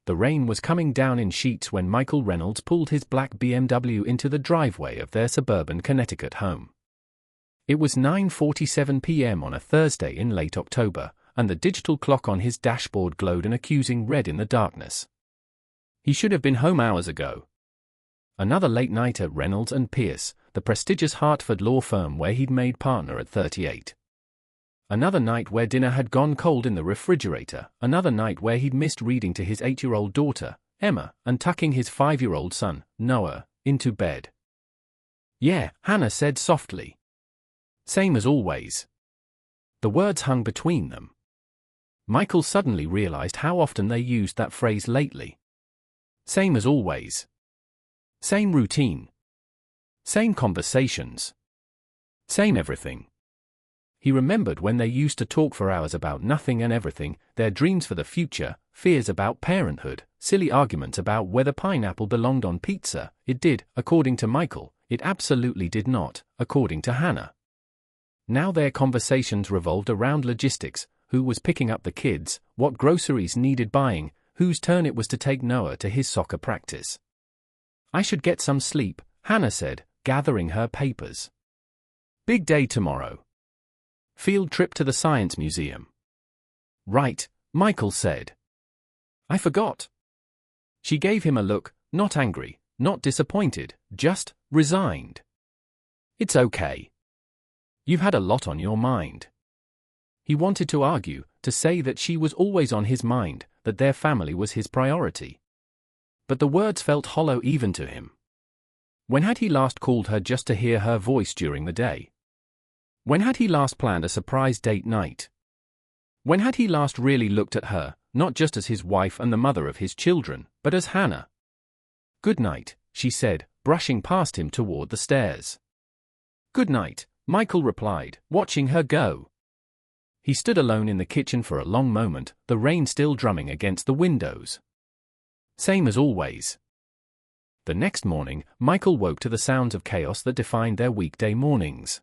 The rain was coming down in sheets when Michael Reynolds pulled his black BMW into the driveway of their suburban Connecticut home. It was 9:47 p.m. on a Thursday in late October, and the digital clock on his dashboard glowed an accusing red in the darkness. He should have been home hours ago. Another late night at Reynolds & Pierce, the prestigious Hartford law firm where he'd made partner at 38. Another night where dinner had gone cold in the refrigerator, another night where he'd missed reading to his 8-year-old daughter, Emma, and tucking his 5-year-old son, Noah, into bed. "Yeah," Hannah said softly. "Same as always." The words hung between them. Michael suddenly realized how often they used that phrase lately. Same as always. Same routine. Same conversations. Same everything. He remembered when they used to talk for hours about nothing and everything, their dreams for the future, fears about parenthood, silly arguments about whether pineapple belonged on pizza. It did, according to Michael. It absolutely did not, according to Hannah. Now their conversations revolved around logistics: who was picking up the kids, what groceries needed buying, whose turn it was to take Noah to his soccer practice. "I should get some sleep," Hannah said, gathering her papers. "Big day tomorrow. Field trip to the Science Museum." "Right," Michael said. "I forgot." She gave him a look, not angry, not disappointed, just resigned. "It's okay. You've had a lot on your mind." He wanted to argue, to say that she was always on his mind, that their family was his priority. But the words felt hollow even to him. When had he last called her just to hear her voice during the day? When had he last planned a surprise date night? When had he last really looked at her, not just as his wife and the mother of his children, but as Hannah? "Good night," she said, brushing past him toward the stairs. "Good night," Michael replied, watching her go. He stood alone in the kitchen for a long moment, the rain still drumming against the windows. Same as always. The next morning, Michael woke to the sounds of chaos that defined their weekday mornings.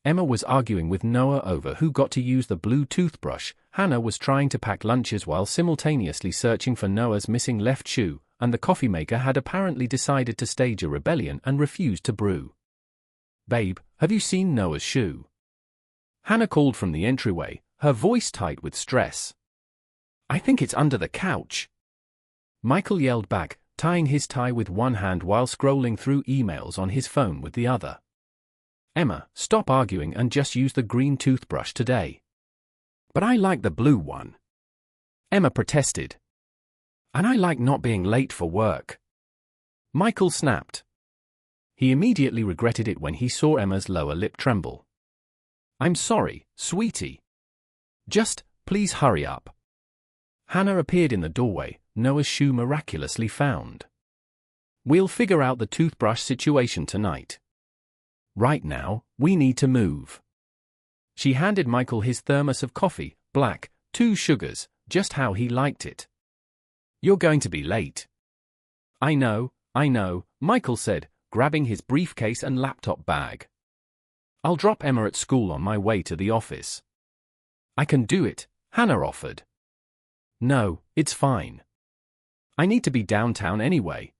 Emma was arguing with Noah over who got to use the blue toothbrush, Hannah was trying to pack lunches while simultaneously searching for Noah's missing left shoe, and the coffee maker had apparently decided to stage a rebellion and refused to brew. "Babe, have you seen Noah's shoe?" Hannah called from the entryway, her voice tight with stress. "I think it's under the couch." Michael yelled back, tying his tie with one hand while scrolling through emails on his phone with the other. "Emma, stop arguing and just use the green toothbrush today." "But I like the blue one," Emma protested. "And I like not being late for work," Michael snapped. He immediately regretted it when he saw Emma's lower lip tremble. "I'm sorry, sweetie. Just, please hurry up." Hannah appeared in the doorway, Noah's shoe miraculously found. "We'll figure out the toothbrush situation tonight. Right now, we need to move." She handed Michael his thermos of coffee, black, 2 sugars, just how he liked it. "You're going to be late." I know, Michael said, grabbing his briefcase and laptop bag. "I'll drop Emma at school on my way to the office." "I can do it," Hannah offered. "No, it's fine. I need to be downtown anyway."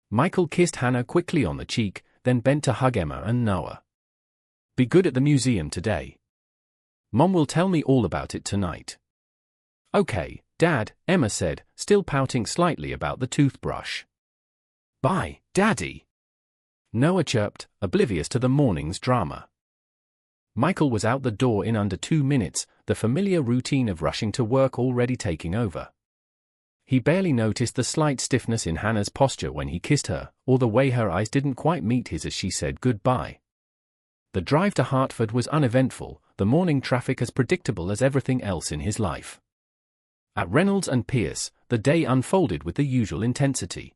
Michael kissed Hannah quickly on the cheek, then bent to hug Emma and Noah. "Be good at the museum today. Mom will tell me all about it tonight." "Okay, Dad," Emma said, still pouting slightly about the toothbrush. "Bye, Daddy," Noah chirped, oblivious to the morning's drama. Michael was out the door in under 2 minutes, the familiar routine of rushing to work already taking over. He barely noticed the slight stiffness in Hannah's posture when he kissed her, or the way her eyes didn't quite meet his as she said goodbye. The drive to Hartford was uneventful, the morning traffic as predictable as everything else in his life. At Reynolds & Pierce, the day unfolded with the usual intensity.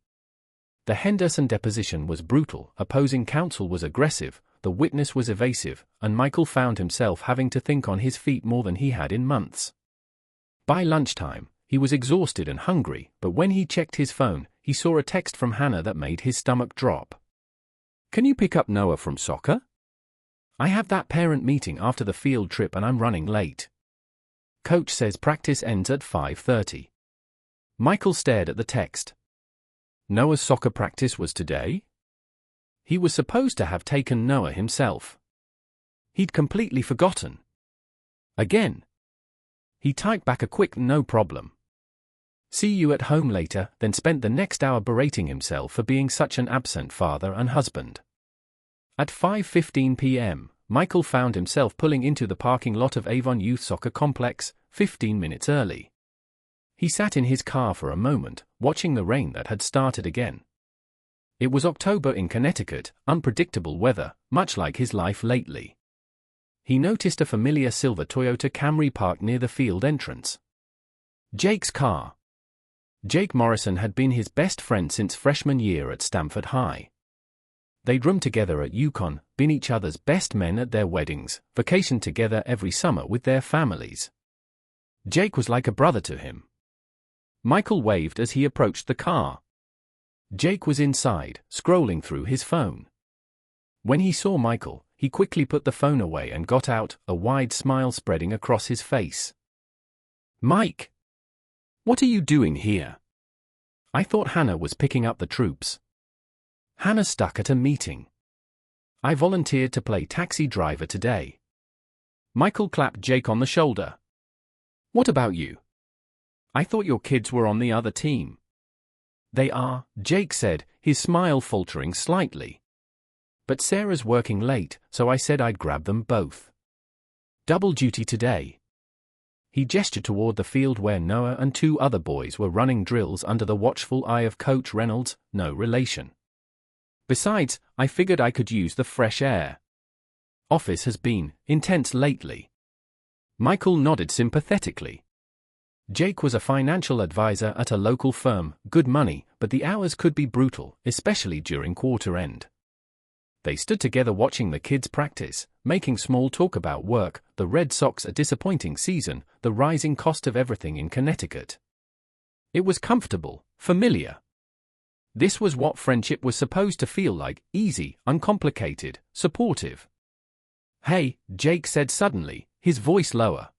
The Henderson deposition was brutal, opposing counsel was aggressive, the witness was evasive, and Michael found himself having to think on his feet more than he had in months. By lunchtime, he was exhausted and hungry, but when he checked his phone, he saw a text from Hannah that made his stomach drop. "Can you pick up Noah from soccer? I have that parent meeting after the field trip and I'm running late. Coach says practice ends at 5:30. Michael stared at the text. Noah's soccer practice was today? He was supposed to have taken Noah himself. He'd completely forgotten. Again. He typed back a quick no problem. See you at home later, then spent the next hour berating himself for being such an absent father and husband. At 5:15 p.m., Michael found himself pulling into the parking lot of Avon Youth Soccer Complex, 15 minutes early. He sat in his car for a moment, watching the rain that had started again. It was October in Connecticut, unpredictable weather, much like his life lately. He noticed a familiar silver Toyota Camry parked near the field entrance. Jake's car. Jake Morrison had been his best friend since freshman year at Stamford High. They'd roomed together at UConn, been each other's best men at their weddings, vacationed together every summer with their families. Jake was like a brother to him. Michael waved as he approached the car. Jake was inside, scrolling through his phone. When he saw Michael, he quickly put the phone away and got out, a wide smile spreading across his face. Mike! What are you doing here? I thought Hannah was picking up the troops. Hannah's stuck at a meeting. I volunteered to play taxi driver today. Michael clapped Jake on the shoulder. What about you? I thought your kids were on the other team. They are, Jake said, his smile faltering slightly. But Sarah's working late, so I said I'd grab them both. Double duty today. He gestured toward the field where Noah and two other boys were running drills under the watchful eye of Coach Reynolds, no relation. Besides, I figured I could use the fresh air. Office has been intense lately. Michael nodded sympathetically. Jake was a financial advisor at a local firm, good money, but the hours could be brutal, especially during quarter end. They stood together watching the kids practice, making small talk about work, the Red Sox a disappointing season, the rising cost of everything in Connecticut. It was comfortable, familiar. This was what friendship was supposed to feel like, easy, uncomplicated, supportive. Hey, Jake said suddenly, his voice lower.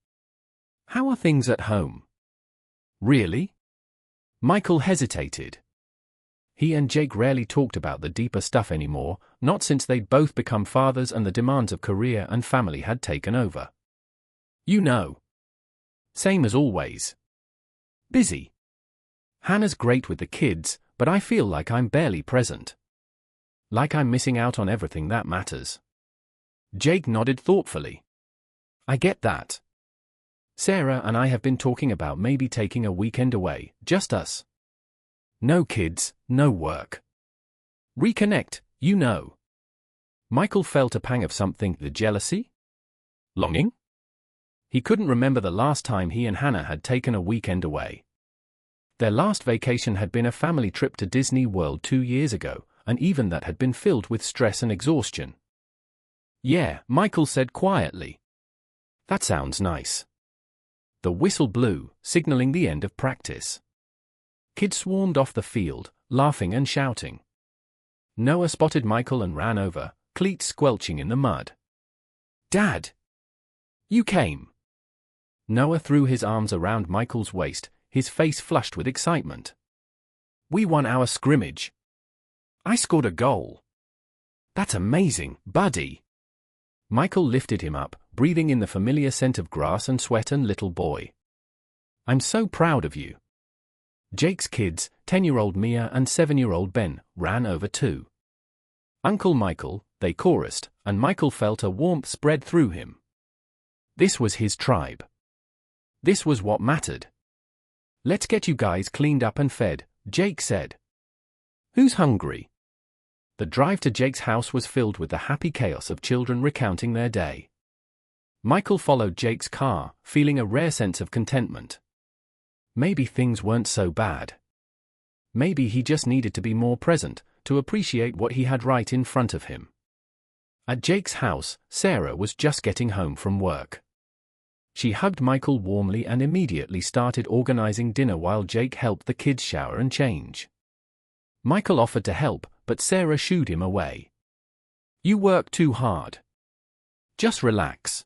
How are things at home? Really? Michael hesitated. He and Jake rarely talked about the deeper stuff anymore, not since they'd both become fathers and the demands of career and family had taken over. You know. Same as always. Busy. Hannah's great with the kids, but I feel like I'm barely present. Like I'm missing out on everything that matters. Jake nodded thoughtfully. I get that. Sarah and I have been talking about maybe taking a weekend away, just us. No kids, no work. Reconnect, you know. Michael felt a pang of something, the jealousy? Longing? He couldn't remember the last time he and Hannah had taken a weekend away. Their last vacation had been a family trip to Disney World 2 years ago, and even that had been filled with stress and exhaustion. Yeah, Michael said quietly. That sounds nice. The whistle blew, signaling the end of practice. Kids swarmed off the field, laughing and shouting. Noah spotted Michael and ran over, cleats squelching in the mud. Dad! You came! Noah threw his arms around Michael's waist, his face flushed with excitement. We won our scrimmage. I scored a goal. That's amazing, buddy. Michael lifted him up, breathing in the familiar scent of grass and sweat and little boy. I'm so proud of you. Jake's kids, 10-year-old Mia and 7-year-old Ben, ran over too. Uncle Michael, they chorused, and Michael felt a warmth spread through him. This was his tribe. This was what mattered. Let's get you guys cleaned up and fed, Jake said. Who's hungry? The drive to Jake's house was filled with the happy chaos of children recounting their day. Michael followed Jake's car, feeling a rare sense of contentment. Maybe things weren't so bad. Maybe he just needed to be more present, to appreciate what he had right in front of him. At Jake's house, Sarah was just getting home from work. She hugged Michael warmly and immediately started organizing dinner while Jake helped the kids shower and change. Michael offered to help, but Sarah shooed him away. You work too hard. Just relax.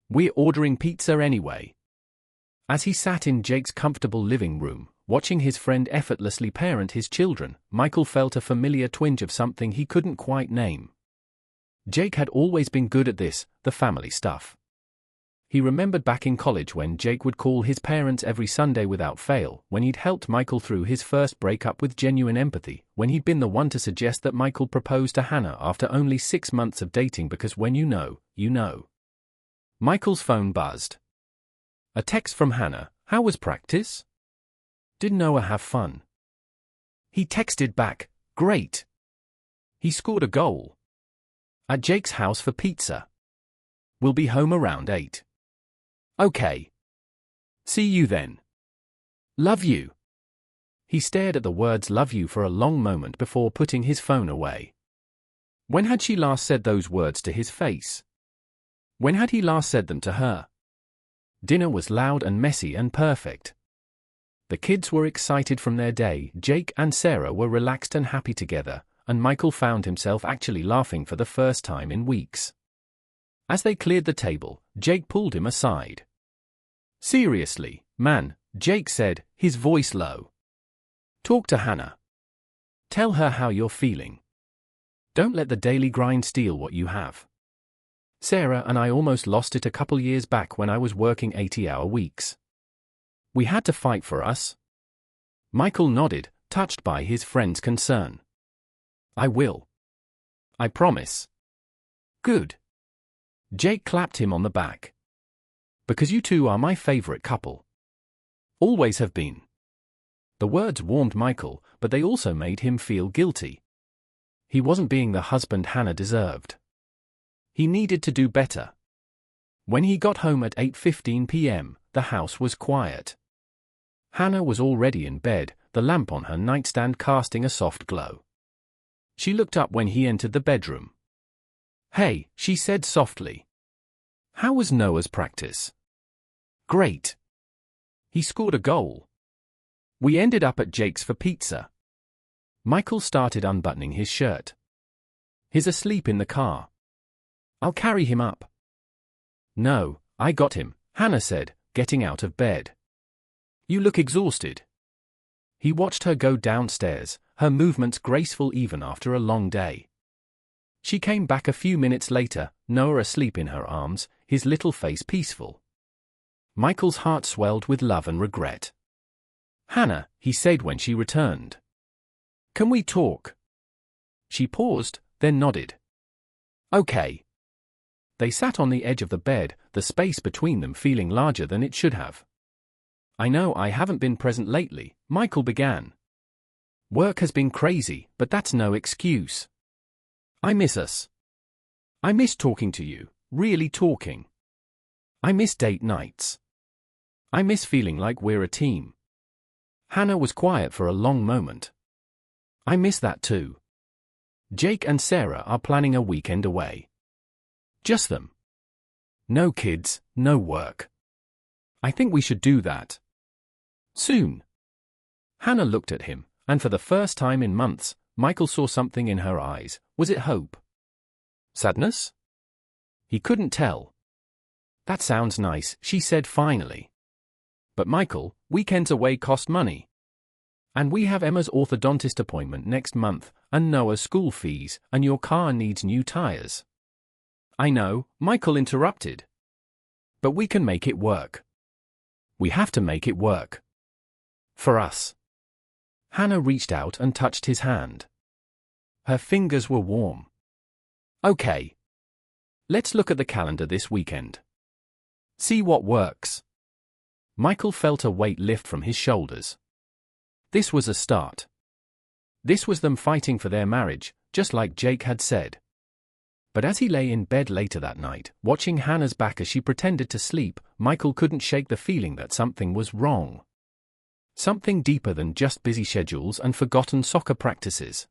We're ordering pizza anyway. As he sat in Jake's comfortable living room, Watching his friend effortlessly parent his children, Michael felt a familiar twinge of something he couldn't quite name. Jake had always been good at this, the family stuff. He remembered back in college when Jake would call his parents every Sunday without fail, when he'd helped Michael through his first breakup with genuine empathy, when he'd been the one to suggest that Michael propose to Hannah after only 6 months of dating because when you know, you know. Michael's phone buzzed. A text from Hannah. How was practice? Did Noah have fun? He texted back, great. He scored a goal. At Jake's house for pizza. We'll be home around 8. Okay. See you then. Love you. He stared at the words love you for a long moment before putting his phone away. When had she last said those words to his face? When had he last said them to her? Dinner was loud and messy and perfect. The kids were excited from their day, Jake and Sarah were relaxed and happy together, and Michael found himself actually laughing for the first time in weeks. As they cleared the table, Jake pulled him aside. Seriously, man, Jake said, his voice low. Talk to Hannah. Tell her how you're feeling. Don't let the daily grind steal what you have. Sarah and I almost lost it a couple years back when I was working 80-hour weeks. We had to fight for us. Michael nodded, touched by his friend's concern. I will. I promise. Good. Jake clapped him on the back. Because you two are my favorite couple. Always have been. The words warmed Michael, but they also made him feel guilty. He wasn't being the husband Hannah deserved. He needed to do better. When he got home at 8:15 p.m., the house was quiet. Hannah was already in bed, the lamp on her nightstand casting a soft glow. She looked up when he entered the bedroom. Hey, she said softly. How was Noah's practice? Great. He scored a goal. We ended up at Jake's for pizza. Michael started unbuttoning his shirt. He's asleep in the car. I'll carry him up. No, I got him, Hannah said, getting out of bed. You look exhausted. He watched her go downstairs, her movements graceful even after a long day. She came back a few minutes later, Noah asleep in her arms, his little face peaceful. Michael's heart swelled with love and regret. Hannah, he said when she returned. Can we talk? She paused, then nodded. Okay. They sat on the edge of the bed, the space between them feeling larger than it should have. I know I haven't been present lately, Michael began. Work has been crazy, but that's no excuse. I miss us. I miss talking to you, really talking. I miss date nights. I miss feeling like we're a team. Hannah was quiet for a long moment. I miss that too. Jake and Sarah are planning a weekend away. Just them. No kids, no work. I think we should do that. Soon. Hannah looked at him, and for the first time in months, Michael saw something in her eyes. Was it hope? Sadness? He couldn't tell. That sounds nice, she said finally. But Michael, weekends away cost money. And we have Emma's orthodontist appointment next month, and Noah's school fees, and your car needs new tires. I know, Michael interrupted. But we can make it work. We have to make it work. For us. Hannah reached out and touched his hand. Her fingers were warm. Okay. Let's look at the calendar this weekend. See what works. Michael felt a weight lift from his shoulders. This was a start. This was them fighting for their marriage, just like Jake had said. But as he lay in bed later that night, watching Hannah's back as she pretended to sleep, Michael couldn't shake the feeling that something was wrong. Something deeper than just busy schedules and forgotten soccer practices.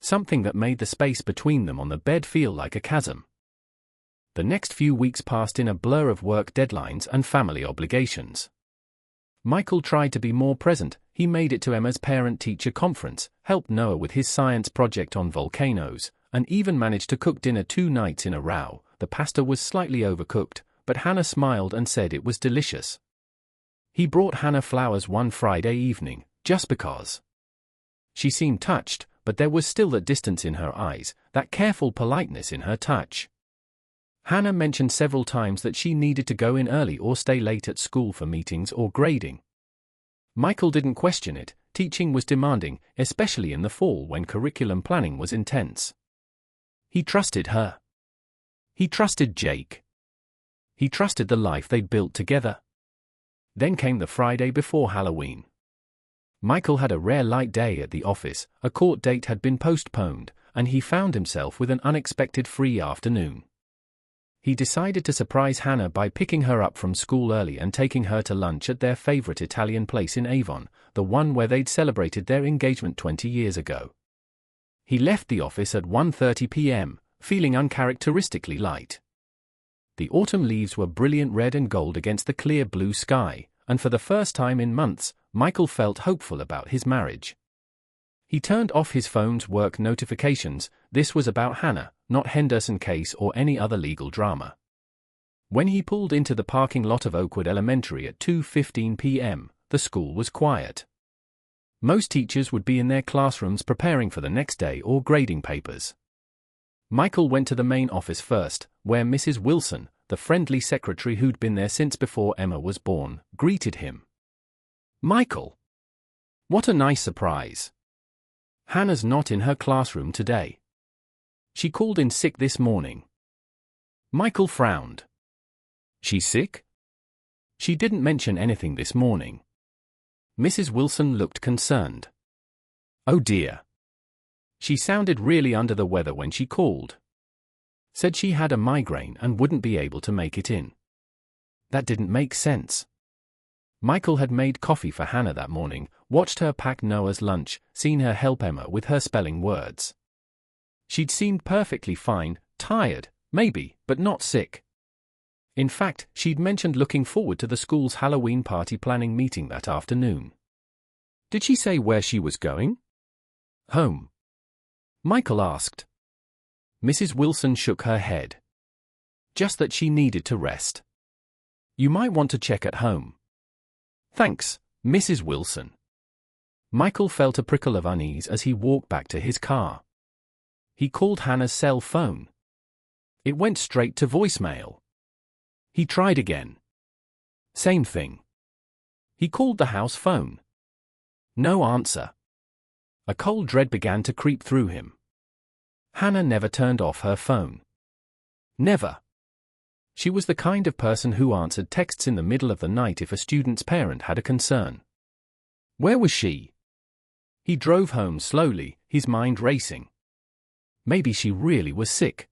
Something that made the space between them on the bed feel like a chasm. The next few weeks passed in a blur of work deadlines and family obligations. Michael tried to be more present. He made it to Emma's parent-teacher conference, helped Noah with his science project on volcanoes, and even managed to cook dinner 2 nights in a row. The pasta was slightly overcooked, but Hannah smiled and said it was delicious. He brought Hannah flowers one Friday evening, just because. She seemed touched, but there was still that distance in her eyes, that careful politeness in her touch. Hannah mentioned several times that she needed to go in early or stay late at school for meetings or grading. Michael didn't question it. Teaching was demanding, especially in the fall when curriculum planning was intense. He trusted her. He trusted Jake. He trusted the life they'd built together. Then came the Friday before Halloween. Michael had a rare light day at the office. A court date had been postponed, and he found himself with an unexpected free afternoon. He decided to surprise Hannah by picking her up from school early and taking her to lunch at their favorite Italian place in Avon, the one where they'd celebrated their engagement 20 years ago. He left the office at 1:30 p.m., feeling uncharacteristically light. The autumn leaves were brilliant red and gold against the clear blue sky, and for the first time in months, Michael felt hopeful about his marriage. He turned off his phone's work notifications. This was about Hannah, not Henderson case or any other legal drama. When he pulled into the parking lot of Oakwood Elementary at 2:15 p.m., the school was quiet. Most teachers would be in their classrooms preparing for the next day or grading papers. Michael went to the main office first, where Mrs. Wilson, the friendly secretary who'd been there since before Emma was born, greeted him. "Michael! What a nice surprise. Hannah's not in her classroom today. She called in sick this morning." Michael frowned. "She's sick? She didn't mention anything this morning." Mrs. Wilson looked concerned. "Oh dear. She sounded really under the weather when she called. Said she had a migraine and wouldn't be able to make it in." That didn't make sense. Michael had made coffee for Hannah that morning, watched her pack Noah's lunch, seen her help Emma with her spelling words. She'd seemed perfectly fine, tired, maybe, but not sick. In fact, she'd mentioned looking forward to the school's Halloween party planning meeting that afternoon. "Did she say where she was going?" "Home," Michael asked. Mrs. Wilson shook her head. "Just that she needed to rest. You might want to check at home." "Thanks, Mrs. Wilson." Michael felt a prickle of unease as he walked back to his car. He called Hannah's cell phone. It went straight to voicemail. He tried again. Same thing. He called the house phone. No answer. A cold dread began to creep through him. Hannah never turned off her phone. Never. She was the kind of person who answered texts in the middle of the night if a student's parent had a concern. Where was she? He drove home slowly, his mind racing. Maybe she really was sick.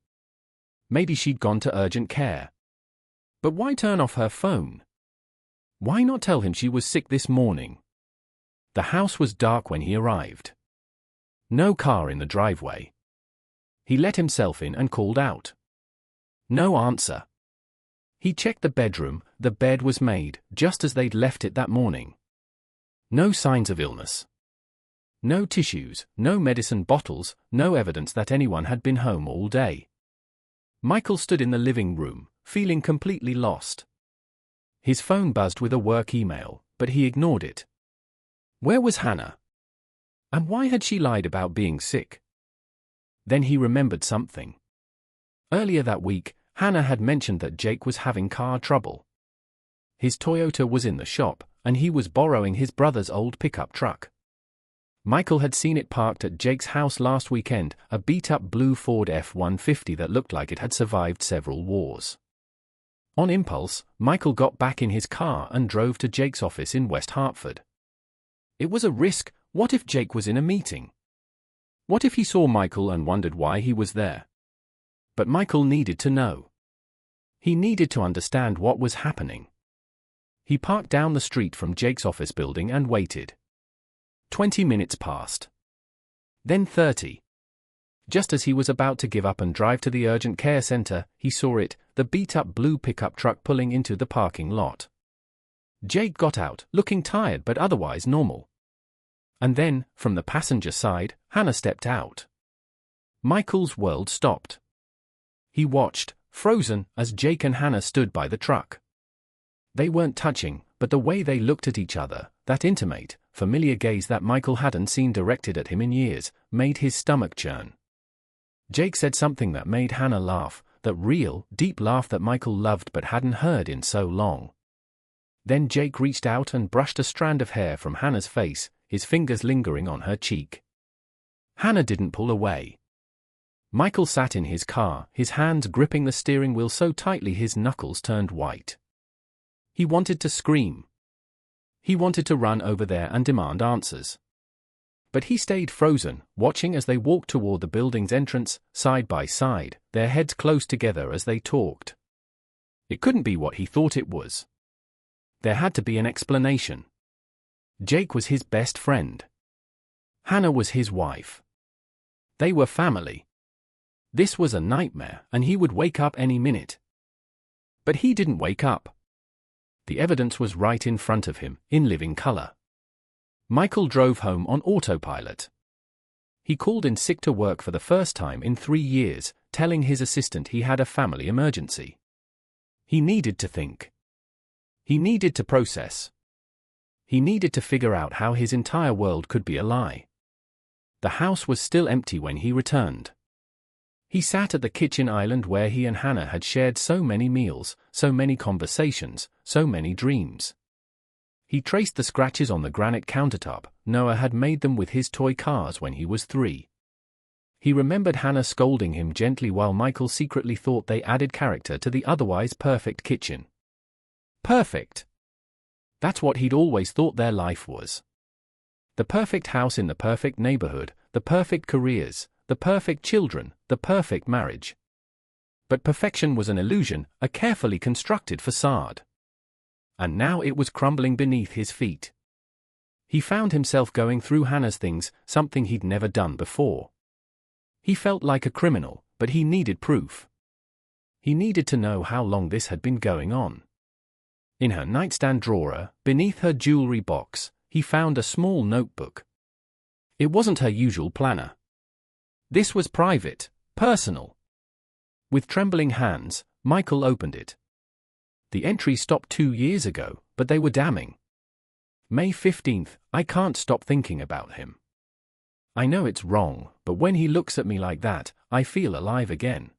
Maybe she'd gone to urgent care. But why turn off her phone? Why not tell him she was sick this morning? The house was dark when he arrived. No car in the driveway. He let himself in and called out. No answer. He checked the bedroom. The bed was made, just as they'd left it that morning. No signs of illness. No tissues, no medicine bottles, no evidence that anyone had been home all day. Michael stood in the living room, feeling completely lost. His phone buzzed with a work email, but he ignored it. Where was Hannah? And why had she lied about being sick? Then he remembered something. Earlier that week, Hannah had mentioned that Jake was having car trouble. His Toyota was in the shop, and he was borrowing his brother's old pickup truck. Michael had seen it parked at Jake's house last weekend, a beat-up blue Ford F-150 that looked like it had survived several wars. On impulse, Michael got back in his car and drove to Jake's office in West Hartford. It was a risk. What if Jake was in a meeting? What if he saw Michael and wondered why he was there? But Michael needed to know. He needed to understand what was happening. He parked down the street from Jake's office building and waited. 20 minutes passed. Then 30. Just as he was about to give up and drive to the urgent care center, he saw it, the beat-up blue pickup truck pulling into the parking lot. Jake got out, looking tired but otherwise normal. And then, from the passenger side, Hannah stepped out. Michael's world stopped. He watched, frozen, as Jake and Hannah stood by the truck. They weren't touching, but the way they looked at each other, that intimate, familiar gaze that Michael hadn't seen directed at him in years, made his stomach churn. Jake said something that made Hannah laugh, that real, deep laugh that Michael loved but hadn't heard in so long. Then Jake reached out and brushed a strand of hair from Hannah's face, his fingers lingering on her cheek. Hannah didn't pull away. Michael sat in his car, his hands gripping the steering wheel so tightly his knuckles turned white. He wanted to scream. He wanted to run over there and demand answers. But he stayed frozen, watching as they walked toward the building's entrance, side by side, their heads close together as they talked. It couldn't be what he thought it was. There had to be an explanation. Jake was his best friend. Hannah was his wife. They were family. This was a nightmare, and he would wake up any minute. But he didn't wake up. The evidence was right in front of him, in living color. Michael drove home on autopilot. He called in sick to work for the first time in 3 years, telling his assistant he had a family emergency. He needed to think. He needed to process. He needed to figure out how his entire world could be a lie. The house was still empty when he returned. He sat at the kitchen island where he and Hannah had shared so many meals, so many conversations, so many dreams. He traced the scratches on the granite countertop. Noah had made them with his toy cars when he was 3. He remembered Hannah scolding him gently while Michael secretly thought they added character to the otherwise perfect kitchen. Perfect! That's what he'd always thought their life was. The perfect house in the perfect neighborhood, the perfect careers, the perfect children, the perfect marriage. But perfection was an illusion, a carefully constructed facade. And now it was crumbling beneath his feet. He found himself going through Hannah's things, something he'd never done before. He felt like a criminal, but he needed proof. He needed to know how long this had been going on. In her nightstand drawer, beneath her jewelry box, he found a small notebook. It wasn't her usual planner. This was private, personal. With trembling hands, Michael opened it. The entry stopped 2 years ago, but they were damning. May 15th, I can't stop thinking about him. I know it's wrong, but when he looks at me like that, I feel alive again.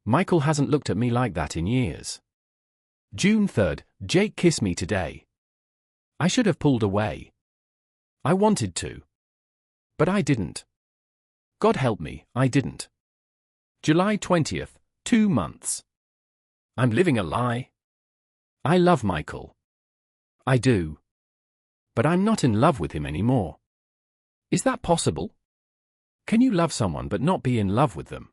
Michael hasn't looked at me like that in years. June 3rd, Jake kissed me today. I should have pulled away. I wanted to. But I didn't. God help me, I didn't. July 20th, 2 months. I'm living a lie. I love Michael. I do. But I'm not in love with him anymore. Is that possible? Can you love someone but not be in love with them?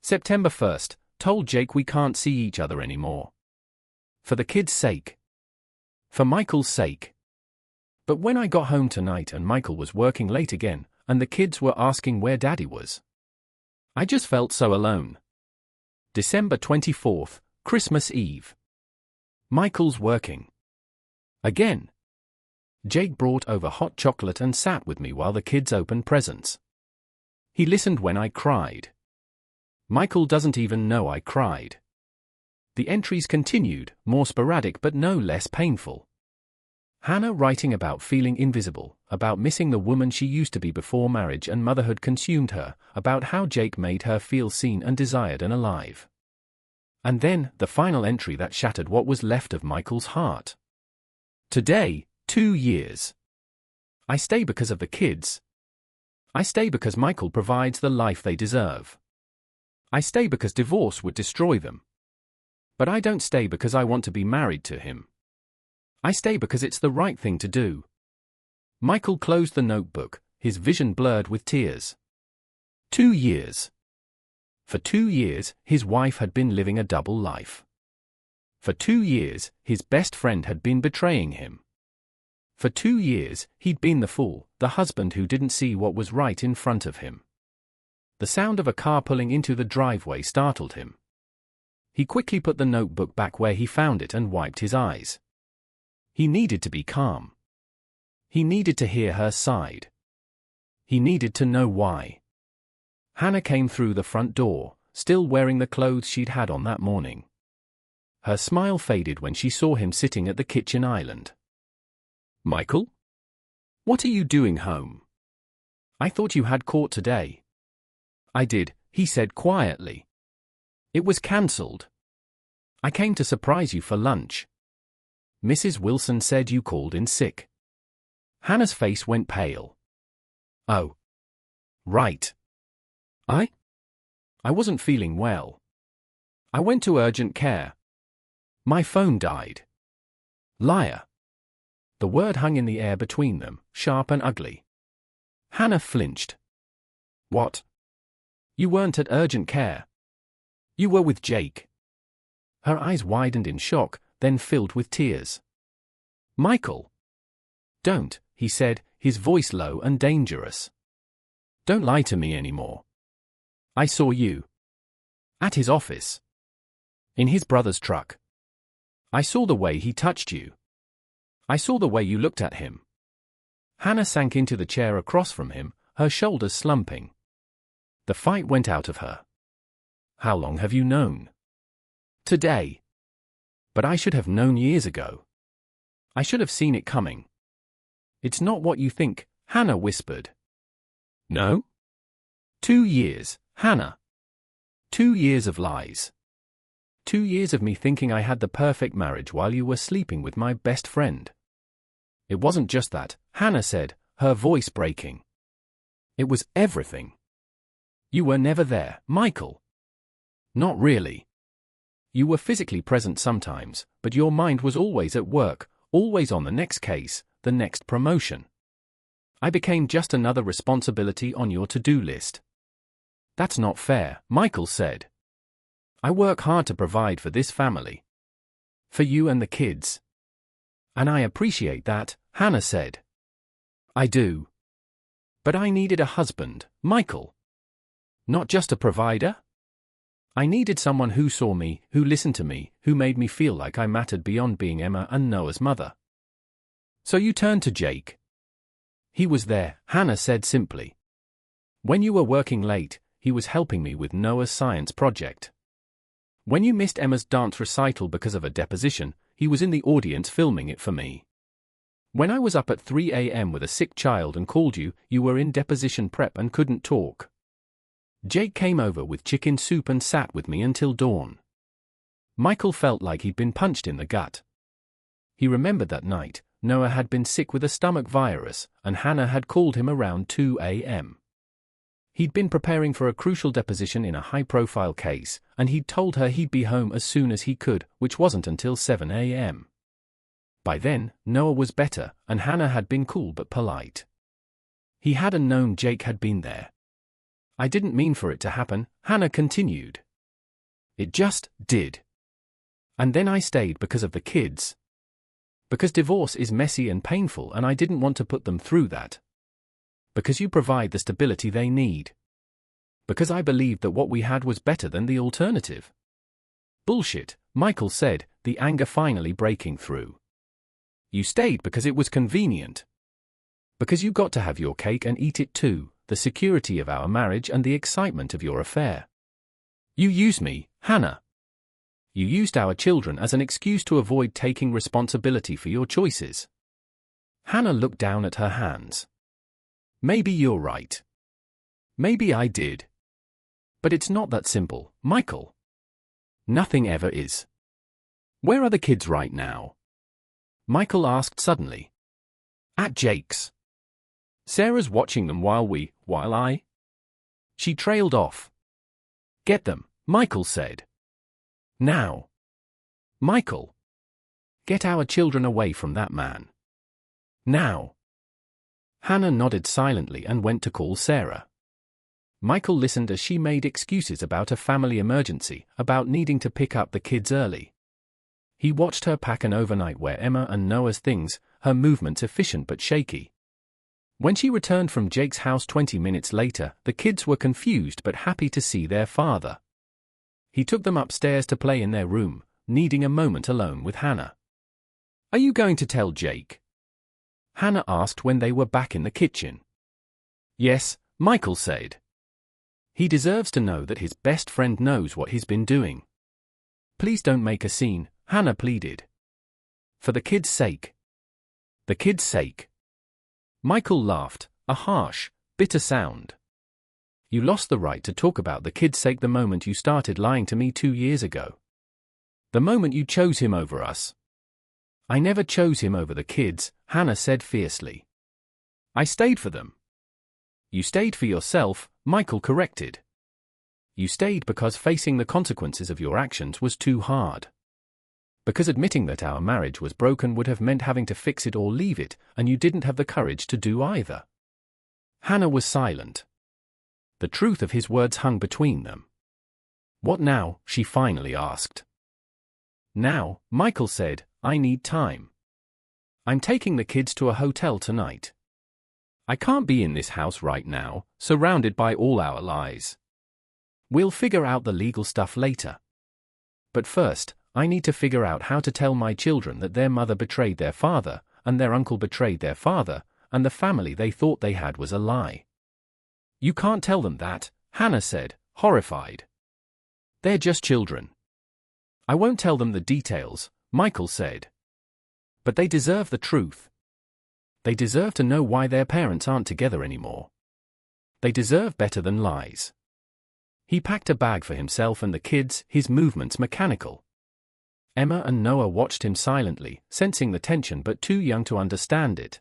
September 1st, told Jake we can't see each other anymore. For the kids' sake. For Michael's sake. But when I got home tonight and Michael was working late again, and the kids were asking where Daddy was, I just felt so alone. December 24th, Christmas Eve. Michael's working. Again. Jake brought over hot chocolate and sat with me while the kids opened presents. He listened when I cried. Michael doesn't even know I cried. The entries continued, more sporadic but no less painful. Hannah writing about feeling invisible, about missing the woman she used to be before marriage and motherhood consumed her, about how Jake made her feel seen and desired and alive. And then, the final entry that shattered what was left of Michael's heart. Today, 2 years. I stay because of the kids. I stay because Michael provides the life they deserve. I stay because divorce would destroy them. But I don't stay because I want to be married to him. I stay because it's the right thing to do. Michael closed the notebook, his vision blurred with tears. 2 years. For 2 years, his wife had been living a double life. For 2 years, his best friend had been betraying him. For 2 years, he'd been the fool, the husband who didn't see what was right in front of him. The sound of a car pulling into the driveway startled him. He quickly put the notebook back where he found it and wiped his eyes. He needed to be calm. He needed to hear her side. He needed to know why. Hannah came through the front door, still wearing the clothes she'd had on that morning. Her smile faded when she saw him sitting at the kitchen island. "Michael? What are you doing home? I thought you had court today." "I did," he said quietly. "It was cancelled. I came to surprise you for lunch. Mrs. Wilson said you called in sick." Hannah's face went pale. "Oh. Right. I wasn't feeling well. I went to urgent care. My phone died." "Liar." The word hung in the air between them, sharp and ugly. Hannah flinched. "What? You weren't at urgent care. You were with Jake." Her eyes widened in shock, then filled with tears. "Michael." "Don't," he said, his voice low and dangerous. "Don't lie to me anymore. I saw you. At his office. In his brother's truck. I saw the way he touched you. I saw the way you looked at him." Hannah sank into the chair across from him, her shoulders slumping. The fight went out of her. "How long have you known?" "Today. But I should have known years ago. I should have seen it coming." "It's not what you think," Hannah whispered. "No?" 2 years, Hannah. 2 years of lies. 2 years of me thinking I had the perfect marriage while you were sleeping with my best friend." "It wasn't just that," Hannah said, her voice breaking. "It was everything. You were never there, Michael." "Not really. You were physically present sometimes, but your mind was always at work, always on the next case, the next promotion. I became just another responsibility on your to-do list." "That's not fair," Michael said. "I work hard to provide for this family. For you and the kids. And I appreciate that," Hannah said. "I do. But I needed a husband, Michael. Not just a provider. I needed someone who saw me, who listened to me, who made me feel like I mattered beyond being Emma and Noah's mother." "So you turned to Jake." "He was there," Hannah said simply. "When you were working late, he was helping me with Noah's science project. When you missed Emma's dance recital because of a deposition, he was in the audience filming it for me. When I was up at 3 a.m. with a sick child and called you, you were in deposition prep and couldn't talk. Jake came over with chicken soup and sat with me until dawn." Michael felt like he'd been punched in the gut. He remembered that night, Noah had been sick with a stomach virus, and Hannah had called him around 2 a.m. He'd been preparing for a crucial deposition in a high-profile case, and he'd told her he'd be home as soon as he could, which wasn't until 7 a.m. By then, Noah was better, and Hannah had been cool but polite. He hadn't known Jake had been there. "I didn't mean for it to happen," Hannah continued. "It just did. And then I stayed because of the kids. Because divorce is messy and painful and I didn't want to put them through that. Because you provide the stability they need. Because I believed that what we had was better than the alternative." "Bullshit," Michael said, the anger finally breaking through. "You stayed because it was convenient. Because you got to have your cake and eat it too, the security of our marriage and the excitement of your affair. You used me, Hannah. You used our children as an excuse to avoid taking responsibility for your choices." Hannah looked down at her hands. "Maybe you're right. Maybe I did. But it's not that simple, Michael. Nothing ever is. Where are the kids right now?" Michael asked suddenly. "At Jake's. Sarah's watching them while I—" She trailed off. "Get them," Michael said. "Now. Michael. Get our children away from that man. Now." Hannah nodded silently and went to call Sarah. Michael listened as she made excuses about a family emergency, about needing to pick up the kids early. He watched her pack an overnight wear Emma and Noah's things, her movements efficient but shaky. When she returned from Jake's house 20 minutes later, the kids were confused but happy to see their father. He took them upstairs to play in their room, needing a moment alone with Hannah. "Are you going to tell Jake?" Hannah asked when they were back in the kitchen. "Yes," Michael said. "He deserves to know that his best friend knows what he's been doing. Please don't make a scene," Hannah pleaded. For the kid's sake. The kid's sake. Michael laughed, a harsh, bitter sound. You lost the right to talk about the kid's sake the moment you started lying to me 2 years ago. The moment you chose him over us. I never chose him over the kids, Hannah said fiercely. I stayed for them. You stayed for yourself, Michael corrected. You stayed because facing the consequences of your actions was too hard. Because admitting that our marriage was broken would have meant having to fix it or leave it, and you didn't have the courage to do either. Hannah was silent. The truth of his words hung between them. What now? She finally asked. Now, Michael said, I need time. I'm taking the kids to a hotel tonight. I can't be in this house right now, surrounded by all our lies. We'll figure out the legal stuff later. But first, I need to figure out how to tell my children that their mother betrayed their father, and their uncle betrayed their father, and the family they thought they had was a lie. You can't tell them that, Hannah said, horrified. They're just children. I won't tell them the details, Michael said. But they deserve the truth. They deserve to know why their parents aren't together anymore. They deserve better than lies. He packed a bag for himself and the kids, his movements mechanical. Emma and Noah watched him silently, sensing the tension but too young to understand it.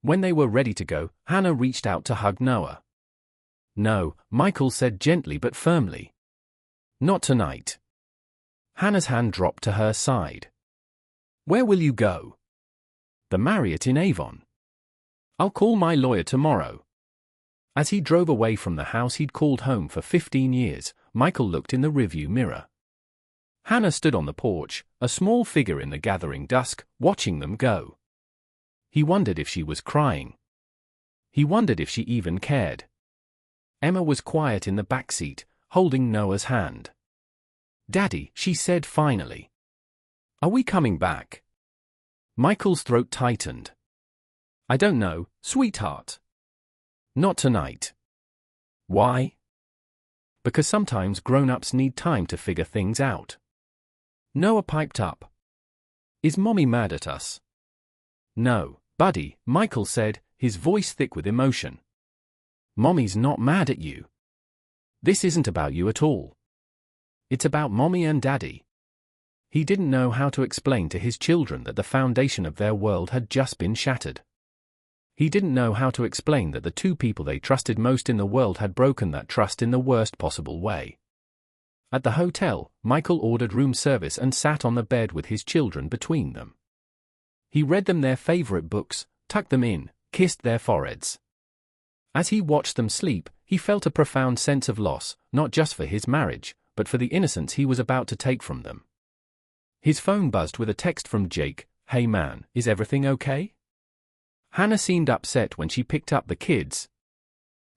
When they were ready to go, Hannah reached out to hug Noah. No, Michael said gently but firmly. Not tonight. Hannah's hand dropped to her side. Where will you go? The Marriott in Avon. I'll call my lawyer tomorrow. As he drove away from the house he'd called home for 15 years, Michael looked in the rearview mirror. Hannah stood on the porch, a small figure in the gathering dusk, watching them go. He wondered if she was crying. He wondered if she even cared. Emma was quiet in the back seat, holding Noah's hand. Daddy, she said finally. Are we coming back? Michael's throat tightened. I don't know, sweetheart. Not tonight. Why? Because sometimes grown-ups need time to figure things out. Noah piped up. Is Mommy mad at us? No, buddy, Michael said, his voice thick with emotion. Mommy's not mad at you. This isn't about you at all. It's about Mommy and Daddy. He didn't know how to explain to his children that the foundation of their world had just been shattered. He didn't know how to explain that the two people they trusted most in the world had broken that trust in the worst possible way. At the hotel, Michael ordered room service and sat on the bed with his children between them. He read them their favorite books, tucked them in, kissed their foreheads. As he watched them sleep, he felt a profound sense of loss, not just for his marriage, but for the innocence he was about to take from them. His phone buzzed with a text from Jake. Hey man, is everything okay? Hannah seemed upset when she picked up the kids.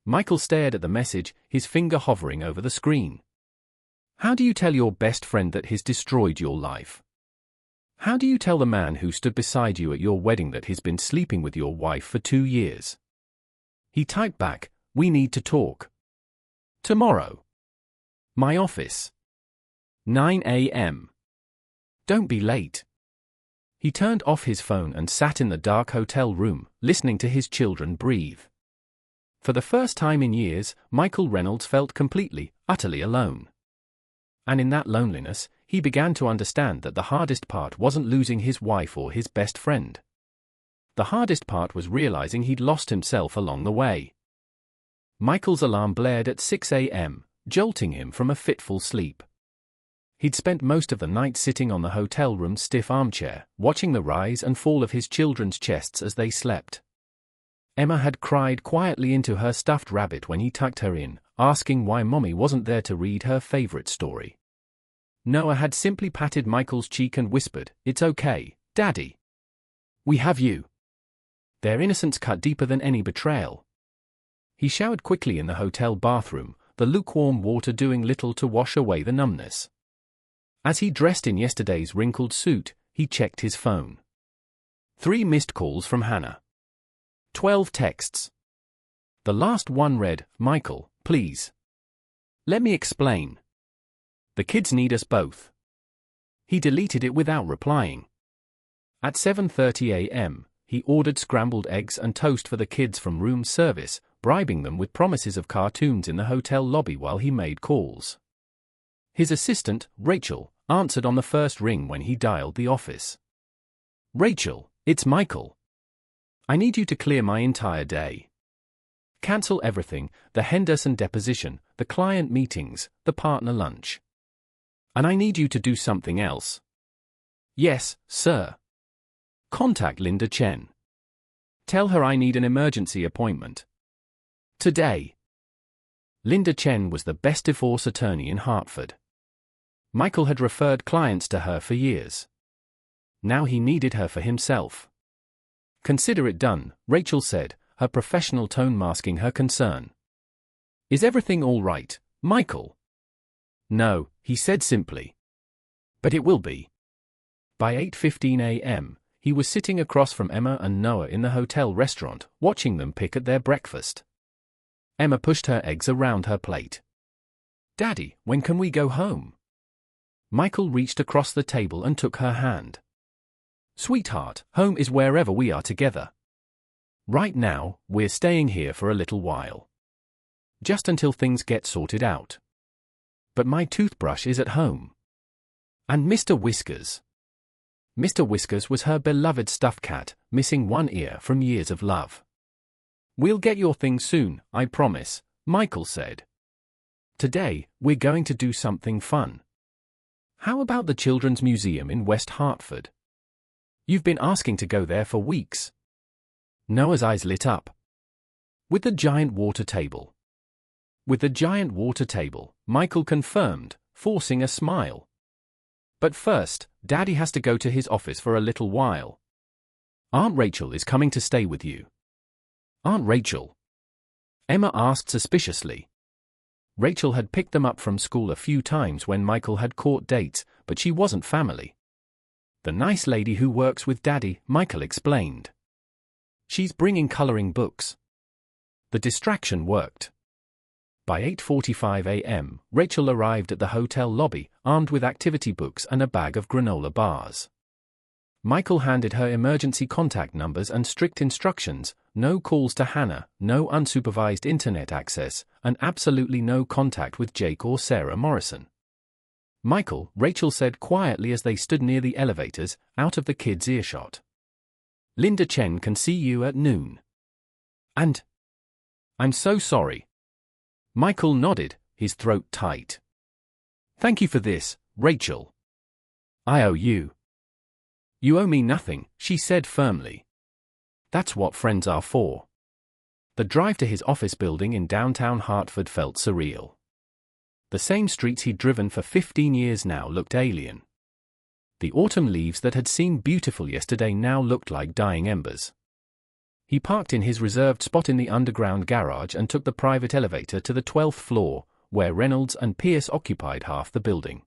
Michael stared at the message, his finger hovering over the screen. How do you tell your best friend that he's destroyed your life? How do you tell the man who stood beside you at your wedding that he's been sleeping with your wife for 2 years? He typed back, we need to talk. Tomorrow. My office. 9 a.m. Don't be late. He turned off his phone and sat in the dark hotel room, listening to his children breathe. For the first time in years, Michael Reynolds felt completely, utterly alone. And in that loneliness, he began to understand that the hardest part wasn't losing his wife or his best friend. The hardest part was realizing he'd lost himself along the way. Michael's alarm blared at 6 a.m., jolting him from a fitful sleep. He'd spent most of the night sitting on the hotel room's stiff armchair, watching the rise and fall of his children's chests as they slept. Emma had cried quietly into her stuffed rabbit when he tucked her in, asking why Mommy wasn't there to read her favorite story. Noah had simply patted Michael's cheek and whispered, "It's okay, Daddy. We have you." Their innocence cut deeper than any betrayal. He showered quickly in the hotel bathroom, the lukewarm water doing little to wash away the numbness. As he dressed in yesterday's wrinkled suit, he checked his phone. 3 missed calls from Hannah. 12 texts. The last one read, "Michael, please. Let me explain. The kids need us both. He deleted it without replying. At 7:30 a.m., he ordered scrambled eggs and toast for the kids from room service, bribing them with promises of cartoons in the hotel lobby while he made calls. His assistant, Rachel, answered on the first ring when he dialed the office. "Rachel, it's Michael. I need you to clear my entire day. Cancel everything, the Henderson deposition, the client meetings, the partner lunch. And I need you to do something else." "Yes, sir." "Contact Linda Chen. Tell her I need an emergency appointment. Today." Linda Chen was the best divorce attorney in Hartford. Michael had referred clients to her for years. Now he needed her for himself. "Consider it done," Rachel said, her professional tone masking her concern. "Is everything all right, Michael?" "No," he said simply. "But it will be." By 8:15 a.m., he was sitting across from Emma and Noah in the hotel restaurant, watching them pick at their breakfast. Emma pushed her eggs around her plate. "Daddy, when can we go home?" Michael reached across the table and took her hand. "Sweetheart, home is wherever we are together. Right now, we're staying here for a little while. Just until things get sorted out. But my toothbrush is at home. And Mr. Whiskers." Mr. Whiskers was her beloved stuffed cat, missing one ear from years of love. "We'll get your things soon, I promise," Michael said. "Today, we're going to do something fun. How about the Children's Museum in West Hartford? You've been asking to go there for weeks." Noah's eyes lit up. "With the giant water table." "With the giant water table," Michael confirmed, forcing a smile. "But first, Daddy has to go to his office for a little while. Aunt Rachel is coming to stay with you." "Aunt Rachel?" Emma asked suspiciously. Rachel had picked them up from school a few times when Michael had caught dates, but she wasn't family. "The nice lady who works with Daddy," Michael explained. "She's bringing coloring books." The distraction worked. By 8:45 a.m., Rachel arrived at the hotel lobby, armed with activity books and a bag of granola bars. Michael handed her emergency contact numbers and strict instructions: no calls to Hannah, no unsupervised internet access, and absolutely no contact with Jake or Sarah Morrison. "Michael," Rachel said quietly as they stood near the elevators, out of the kids' earshot. "Linda Chen can see you at noon. And I'm so sorry." Michael nodded, his throat tight. "Thank you for this, Rachel. I owe you." "You owe me nothing," she said firmly. "That's what friends are for." The drive to his office building in downtown Hartford felt surreal. The same streets he'd driven for 15 years now looked alien. The autumn leaves that had seemed beautiful yesterday now looked like dying embers. He parked in his reserved spot in the underground garage and took the private elevator to the 12th floor, where Reynolds and Pierce occupied half the building.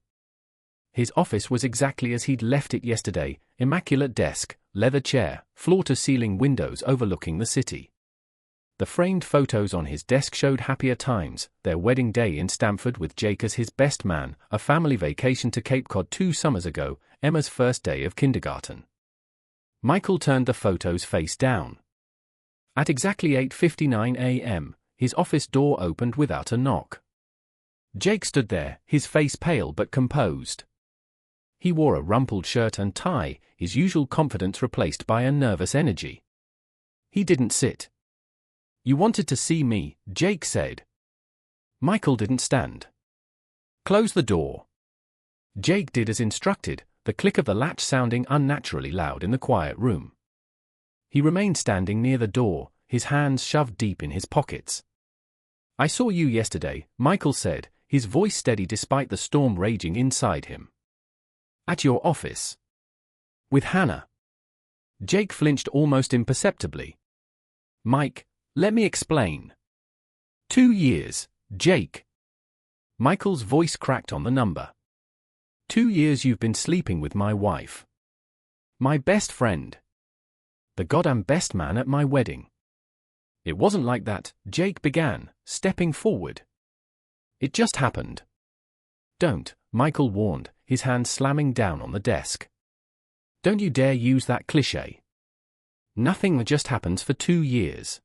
His office was exactly as he'd left it yesterday: immaculate desk, leather chair, floor-to-ceiling windows overlooking the city. The framed photos on his desk showed happier times: their wedding day in Stamford with Jake as his best man, a family vacation to Cape Cod 2 summers ago, Emma's first day of kindergarten. Michael turned the photos face down. At exactly 8:59 a.m., his office door opened without a knock. Jake stood there, his face pale but composed. He wore a rumpled shirt and tie, his usual confidence replaced by a nervous energy. He didn't sit. "You wanted to see me," Jake said. Michael didn't stand. "Close the door." Jake did as instructed, the click of the latch sounding unnaturally loud in the quiet room. He remained standing near the door, his hands shoved deep in his pockets. "I saw you yesterday," Michael said, his voice steady despite the storm raging inside him. "At your office. With Hannah." Jake flinched almost imperceptibly. "Mike, let me explain." 2 years, Jake." Michael's voice cracked on the number. 2 years you've been sleeping with my wife. My best friend. The goddamn best man at my wedding." "It wasn't like that," Jake began, stepping forward. "It just happened." "Don't," Michael warned, his hand slamming down on the desk. Don't you dare use that cliché. Nothing just happens for 2 years.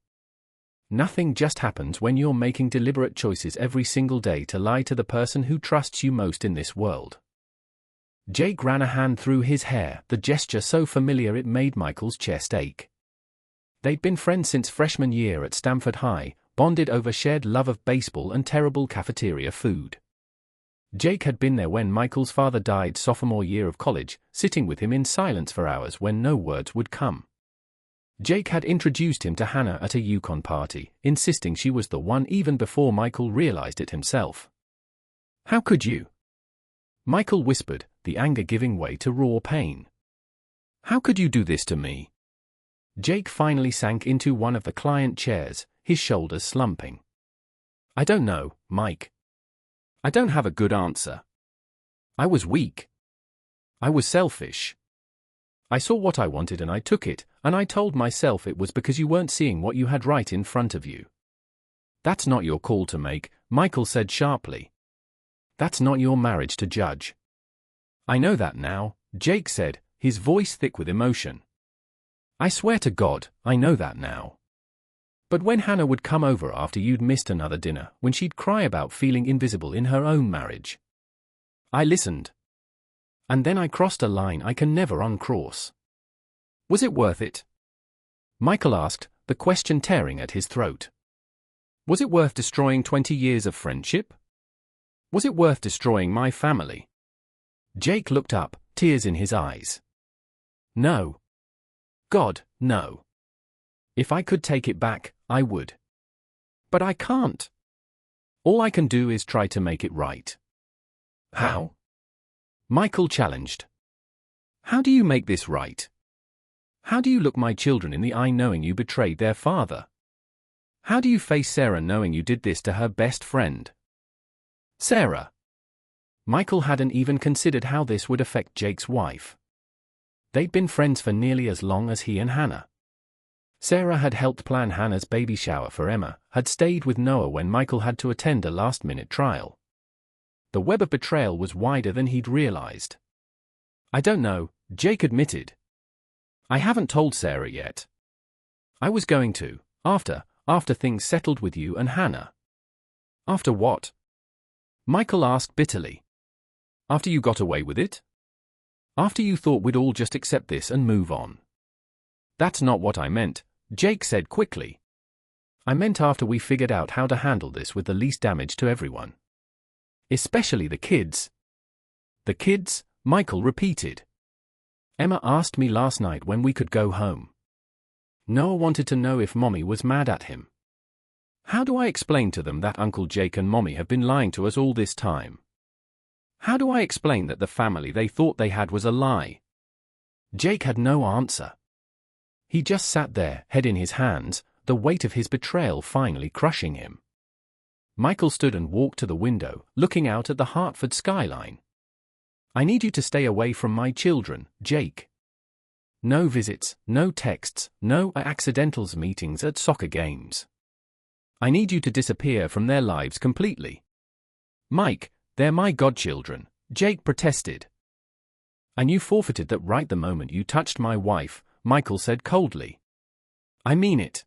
Nothing just happens when you're making deliberate choices every single day to lie to the person who trusts you most in this world. Jake ran a hand through his hair, the gesture so familiar it made Michael's chest ache. They'd been friends since freshman year at Stamford High, bonded over shared love of baseball and terrible cafeteria food. Jake had been there when Michael's father died sophomore year of college, sitting with him in silence for hours when no words would come. Jake had introduced him to Hannah at a Yukon party, insisting she was the one even before Michael realized it himself. "How could you?" Michael whispered, the anger giving way to raw pain. "How could you do this to me?" Jake finally sank into one of the client chairs, his shoulders slumping. "I don't know, Mike. I don't have a good answer. I was weak. I was selfish. I saw what I wanted and I took it, and I told myself it was because you weren't seeing what you had right in front of you." "That's not your call to make," Michael said sharply. "That's not your marriage to judge." "I know that now," Jake said, his voice thick with emotion. "I swear to God, I know that now. But when Hannah would come over after you'd missed another dinner, when she'd cry about feeling invisible in her own marriage, I listened. And then I crossed a line I can never uncross. Was it worth it?" Michael asked, the question tearing at his throat. "Was it worth destroying 20 years of friendship? Was it worth destroying my family?" Jake looked up, tears in his eyes. "No. God, no. If I could take it back, I would. But I can't. All I can do is try to make it right." "How?" Michael challenged. "How do you make this right? How do you look my children in the eye knowing you betrayed their father? How do you face Sarah knowing you did this to her best friend?" Sarah. Michael hadn't even considered how this would affect Jake's wife. They'd been friends for nearly as long as he and Hannah. Sarah had helped plan Hannah's baby shower for Emma, had stayed with Noah when Michael had to attend a last-minute trial. The web of betrayal was wider than he'd realized. "I don't know," Jake admitted. "I haven't told Sarah yet. I was going to, after things settled with you and Hannah." "After what?" Michael asked bitterly. "After you got away with it? After you thought we'd all just accept this and move on?" "That's not what I meant," Jake said quickly. "I meant after we figured out how to handle this with the least damage to everyone. Especially the kids." "The kids?" Michael repeated. "Emma asked me last night when we could go home. Noah wanted to know if Mommy was mad at him. How do I explain to them that Uncle Jake and Mommy have been lying to us all this time? How do I explain that the family they thought they had was a lie?" Jake had no answer. He just sat there, head in his hands, the weight of his betrayal finally crushing him. Michael stood and walked to the window, looking out at the Hartford skyline. "I need you to stay away from my children, Jake. No visits, no texts, no accidentals meetings at soccer games. I need you to disappear from their lives completely." "Mike, they're my godchildren," Jake protested. "And you forfeited that right the moment you touched my wife," Michael said coldly. "I mean it.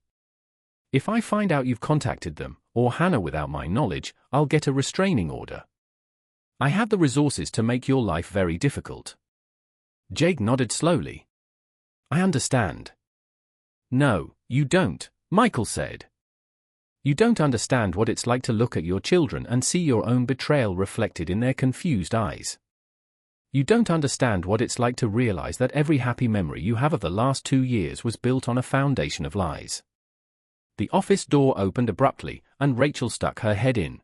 If I find out you've contacted them, or Hannah without my knowledge, I'll get a restraining order. I have the resources to make your life very difficult." Jake nodded slowly. "I understand." "No, you don't," Michael said. "You don't understand what it's like to look at your children and see your own betrayal reflected in their confused eyes. You don't understand what it's like to realize that every happy memory you have of the last 2 years was built on a foundation of lies." The office door opened abruptly, and Rachel stuck her head in.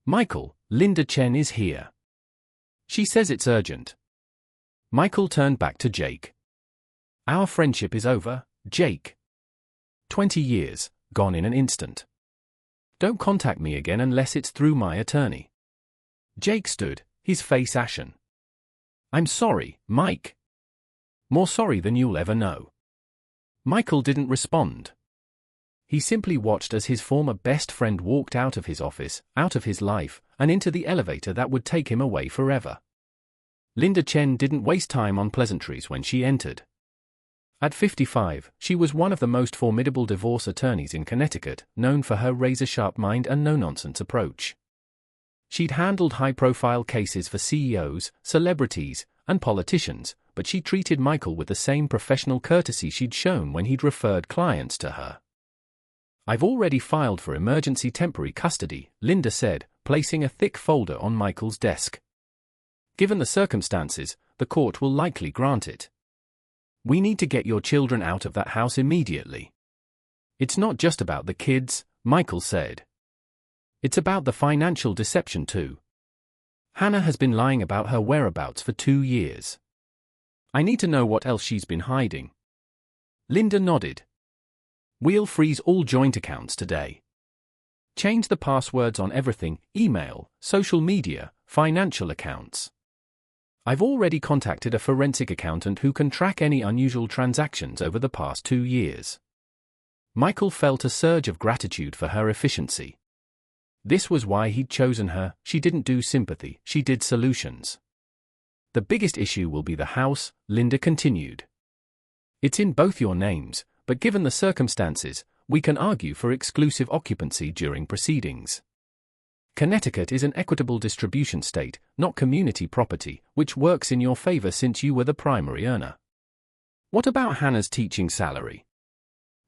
"Michael, Linda Chen is here. She says it's urgent." Michael turned back to Jake. "Our friendship is over, Jake. 20 years, gone in an instant. Don't contact me again unless it's through my attorney." Jake stood, his face ashen. "I'm sorry, Mike. More sorry than you'll ever know." Michael didn't respond. He simply watched as his former best friend walked out of his office, out of his life, and into the elevator that would take him away forever. Linda Chen didn't waste time on pleasantries when she entered. At 55, she was one of the most formidable divorce attorneys in Connecticut, known for her razor-sharp mind and no-nonsense approach. She'd handled high-profile cases for CEOs, celebrities, and politicians, but she treated Michael with the same professional courtesy she'd shown when he'd referred clients to her. "I've already filed for emergency temporary custody," Linda said, placing a thick folder on Michael's desk. "Given the circumstances, the court will likely grant it. We need to get your children out of that house immediately." "It's not just about the kids," Michael said. "It's about the financial deception too. Hannah has been lying about her whereabouts for 2 years. I need to know what else she's been hiding." Linda nodded. "We'll freeze all joint accounts today. Change the passwords on everything: email, social media, financial accounts. I've already contacted a forensic accountant who can track any unusual transactions over the past 2 years." Michael felt a surge of gratitude for her efficiency. This was why he'd chosen her. She didn't do sympathy, she did solutions. "The biggest issue will be the house," Linda continued. "It's in both your names, but given the circumstances, we can argue for exclusive occupancy during proceedings. Connecticut is an equitable distribution state, not community property, which works in your favor since you were the primary earner." "What about Hannah's teaching salary?"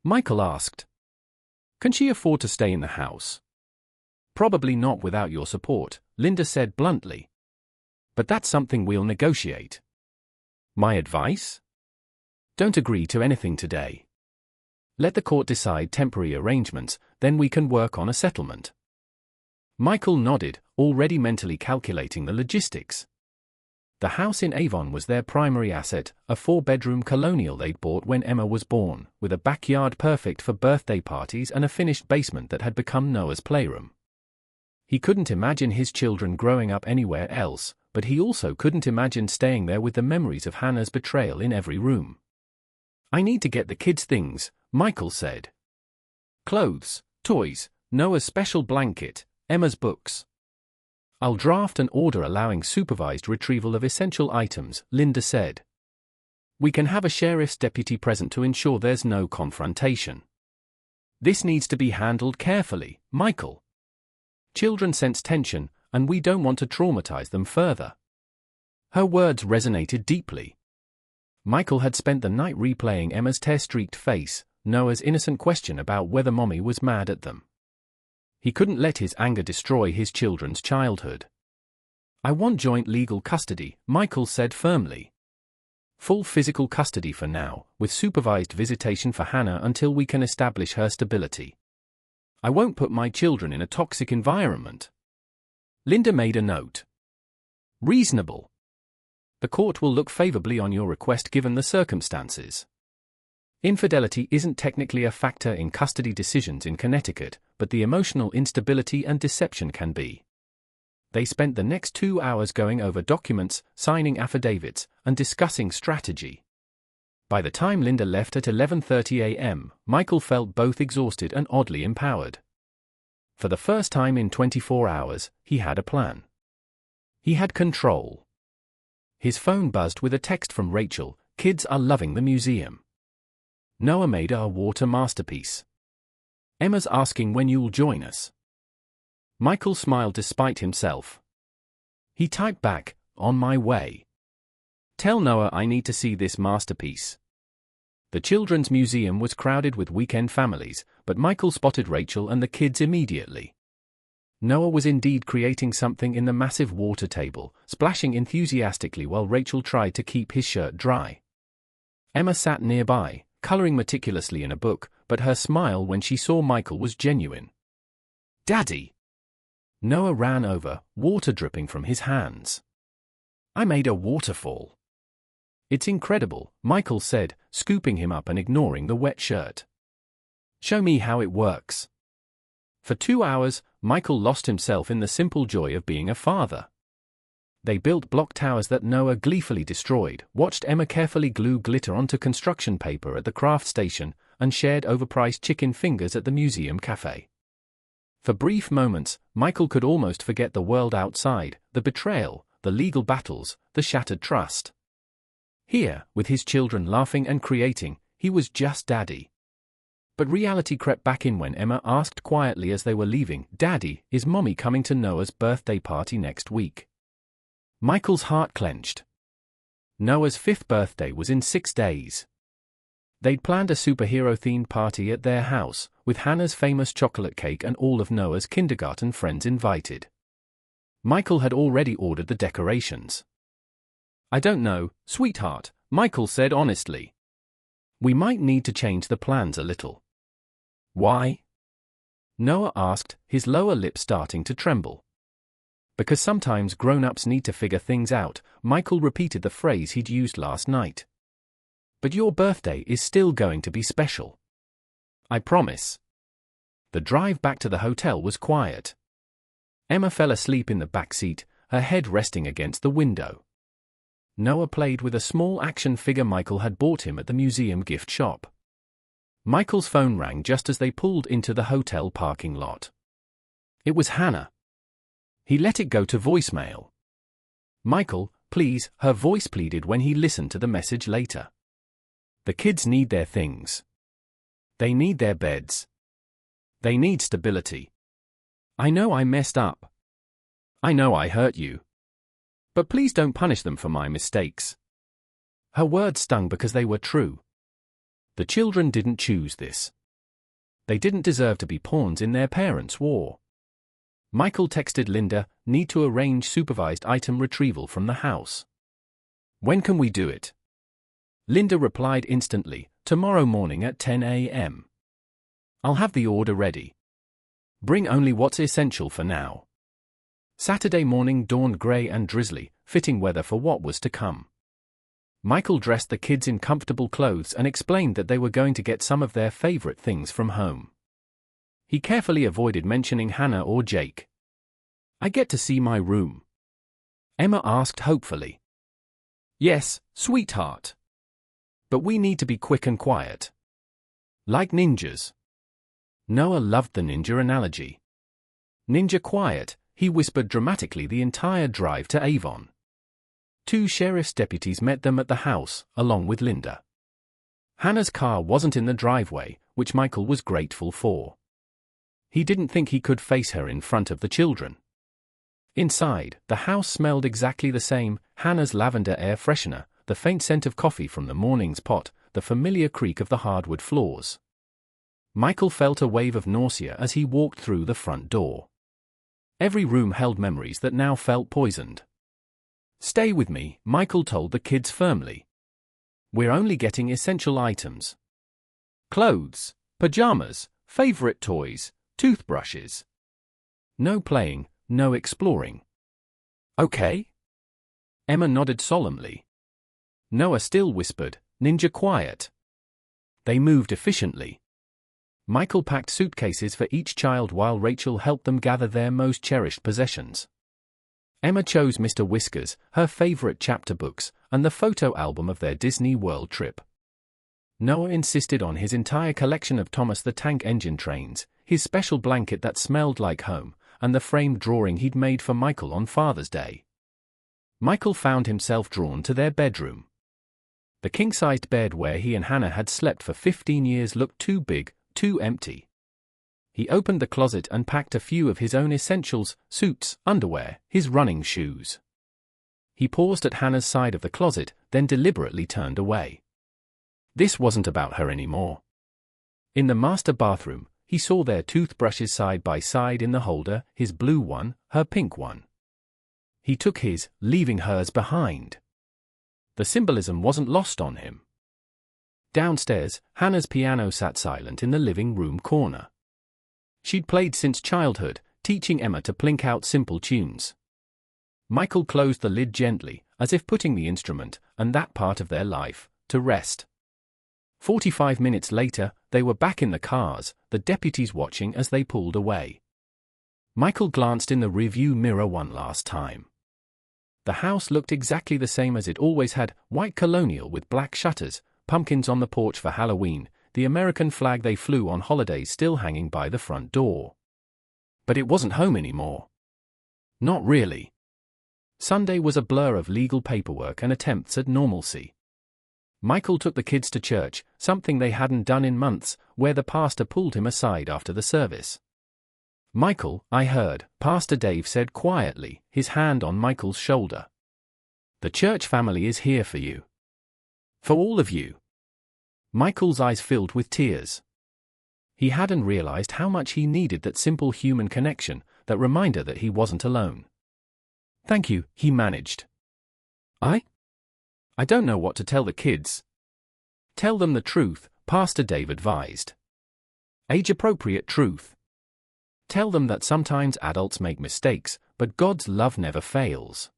Michael asked. "Can she afford to stay in the house?" "Probably not without your support," Linda said bluntly. "But that's something we'll negotiate." "My advice? Don't agree to anything today. Let the court decide temporary arrangements, then we can work on a settlement." Michael nodded, already mentally calculating the logistics. The house in Avon was their primary asset, a 4-bedroom colonial they'd bought when Emma was born, with a backyard perfect for birthday parties and a finished basement that had become Noah's playroom. He couldn't imagine his children growing up anywhere else, but he also couldn't imagine staying there with the memories of Hannah's betrayal in every room. "I need to get the kids things," Michael said. "Clothes, toys, Noah's special blanket, Emma's books." "I'll draft an order allowing supervised retrieval of essential items," Linda said. "We can have a sheriff's deputy present to ensure there's no confrontation. This needs to be handled carefully, Michael. Children sense tension, and we don't want to traumatize them further." Her words resonated deeply. Michael had spent the night replaying Emma's tear-streaked face, Noah's innocent question about whether Mommy was mad at them. He couldn't let his anger destroy his children's childhood. "I want joint legal custody," Michael said firmly. "Full physical custody for now, with supervised visitation for Hannah until we can establish her stability. I won't put my children in a toxic environment." Linda made a note. "Reasonable. The court will look favorably on your request given the circumstances. Infidelity isn't technically a factor in custody decisions in Connecticut, but the emotional instability and deception can be." They spent the next 2 hours going over documents, signing affidavits, and discussing strategy. By the time Linda left at 11:30 a.m., Michael felt both exhausted and oddly empowered. For the first time in 24 hours, he had a plan. He had control. His phone buzzed with a text from Rachel: "Kids are loving the museum. Noah made a water masterpiece. Emma's asking when you'll join us." Michael smiled despite himself. He typed back, "On my way. Tell Noah I need to see this masterpiece." The children's museum was crowded with weekend families, but Michael spotted Rachel and the kids immediately. Noah was indeed creating something in the massive water table, splashing enthusiastically while Rachel tried to keep his shirt dry. Emma sat nearby, coloring meticulously in a book, but her smile when she saw Michael was genuine. "Daddy!" Noah ran over, water dripping from his hands. "I made a waterfall." "It's incredible," Michael said, scooping him up and ignoring the wet shirt. "Show me how it works." For 2 hours, Michael lost himself in the simple joy of being a father. They built block towers that Noah gleefully destroyed, watched Emma carefully glue glitter onto construction paper at the craft station, and shared overpriced chicken fingers at the museum cafe. For brief moments, Michael could almost forget the world outside, the betrayal, the the legal battles, the shattered trust. Here, with his children laughing and creating, he was just Daddy. But reality crept back in when Emma asked quietly as they were leaving, "Daddy, is Mommy coming to Noah's birthday party next week?" Michael's heart clenched. Noah's 5th birthday was in 6 days. They'd planned a superhero-themed party at their house, with Hannah's famous chocolate cake and all of Noah's kindergarten friends invited. Michael had already ordered the decorations. "I don't know, sweetheart," Michael said honestly. "We might need to change the plans a little." "Why?" Noah asked, his lower lip starting to tremble. "Because sometimes grown-ups need to figure things out," Michael repeated the phrase he'd used last night. "But your birthday is still going to be special. I promise." The drive back to the hotel was quiet. Emma fell asleep in the back seat, her head resting against the window. Noah played with a small action figure Michael had bought him at the museum gift shop. Michael's phone rang just as they pulled into the hotel parking lot. It was Hannah. He let it go to voicemail. "Michael, please," her voice pleaded when he listened to the message later. "The kids need their things. They need their beds. They need stability. I know I messed up. I know I hurt you. But please don't punish them for my mistakes." Her words stung because they were true. The children didn't choose this. They didn't deserve to be pawns in their parents' war. Michael texted Linda, "Need to arrange supervised item retrieval from the house. When can we do it?" Linda replied instantly, "Tomorrow morning at 10 a.m. I'll have the order ready. Bring only what's essential for now." Saturday morning dawned grey and drizzly, fitting weather for what was to come. Michael dressed the kids in comfortable clothes and explained that they were going to get some of their favorite things from home. He carefully avoided mentioning Hannah or Jake. "I get to see my room?" Emma asked hopefully. "Yes, sweetheart. But we need to be quick and quiet. Like ninjas." Noah loved the ninja analogy. "Ninja quiet," he whispered dramatically the entire drive to Avon. 2 sheriff's deputies met them at the house, along with Linda. Hannah's car wasn't in the driveway, which Michael was grateful for. He didn't think he could face her in front of the children. Inside, the house smelled exactly the same: Hannah's lavender air freshener, the faint scent of coffee from the morning's pot, the familiar creak of the hardwood floors. Michael felt a wave of nausea as he walked through the front door. Every room held memories that now felt poisoned. "Stay with me," Michael told the kids firmly. "We're only getting essential items. Clothes, pajamas, favorite toys, toothbrushes. No playing, no exploring." "Okay?" Emma nodded solemnly. Noah still whispered, "Ninja quiet." They moved efficiently. Michael packed suitcases for each child while Rachel helped them gather their most cherished possessions. Emma chose Mr. Whiskers, her favorite chapter books, and the photo album of their Disney World trip. Noah insisted on his entire collection of Thomas the Tank Engine trains, his special blanket that smelled like home, and the framed drawing he'd made for Michael on Father's Day. Michael found himself drawn to their bedroom. The king-sized bed where he and Hannah had slept for 15 years looked too big, too empty. He opened the closet and packed a few of his own essentials: suits, underwear, his running shoes. He paused at Hannah's side of the closet, then deliberately turned away. This wasn't about her anymore. In the master bathroom, he saw their toothbrushes side by side in the holder, his blue one, her pink one. He took his, leaving hers behind. The symbolism wasn't lost on him. Downstairs, Hannah's piano sat silent in the living room corner. She'd played since childhood, teaching Emma to plink out simple tunes. Michael closed the lid gently, as if putting the instrument, and that part of their life, to rest. 45 minutes later, they were back in the cars, the deputies watching as they pulled away. Michael glanced in the rearview mirror one last time. The house looked exactly the same as it always had: white colonial with black shutters, pumpkins on the porch for Halloween, the American flag they flew on holidays still hanging by the front door. But it wasn't home anymore. Not really. Sunday was a blur of legal paperwork and attempts at normalcy. Michael took the kids to church, something they hadn't done in months, where the pastor pulled him aside after the service. "Michael, I heard," Pastor Dave said quietly, his hand on Michael's shoulder. "The church family is here for you. For all of you." Michael's eyes filled with tears. He hadn't realized how much he needed that simple human connection, that reminder that he wasn't alone. "Thank you," he managed. I don't know what to tell the kids." "Tell them the truth," Pastor Dave advised. Age-appropriate truth. Tell them that sometimes adults make mistakes, but God's love never fails.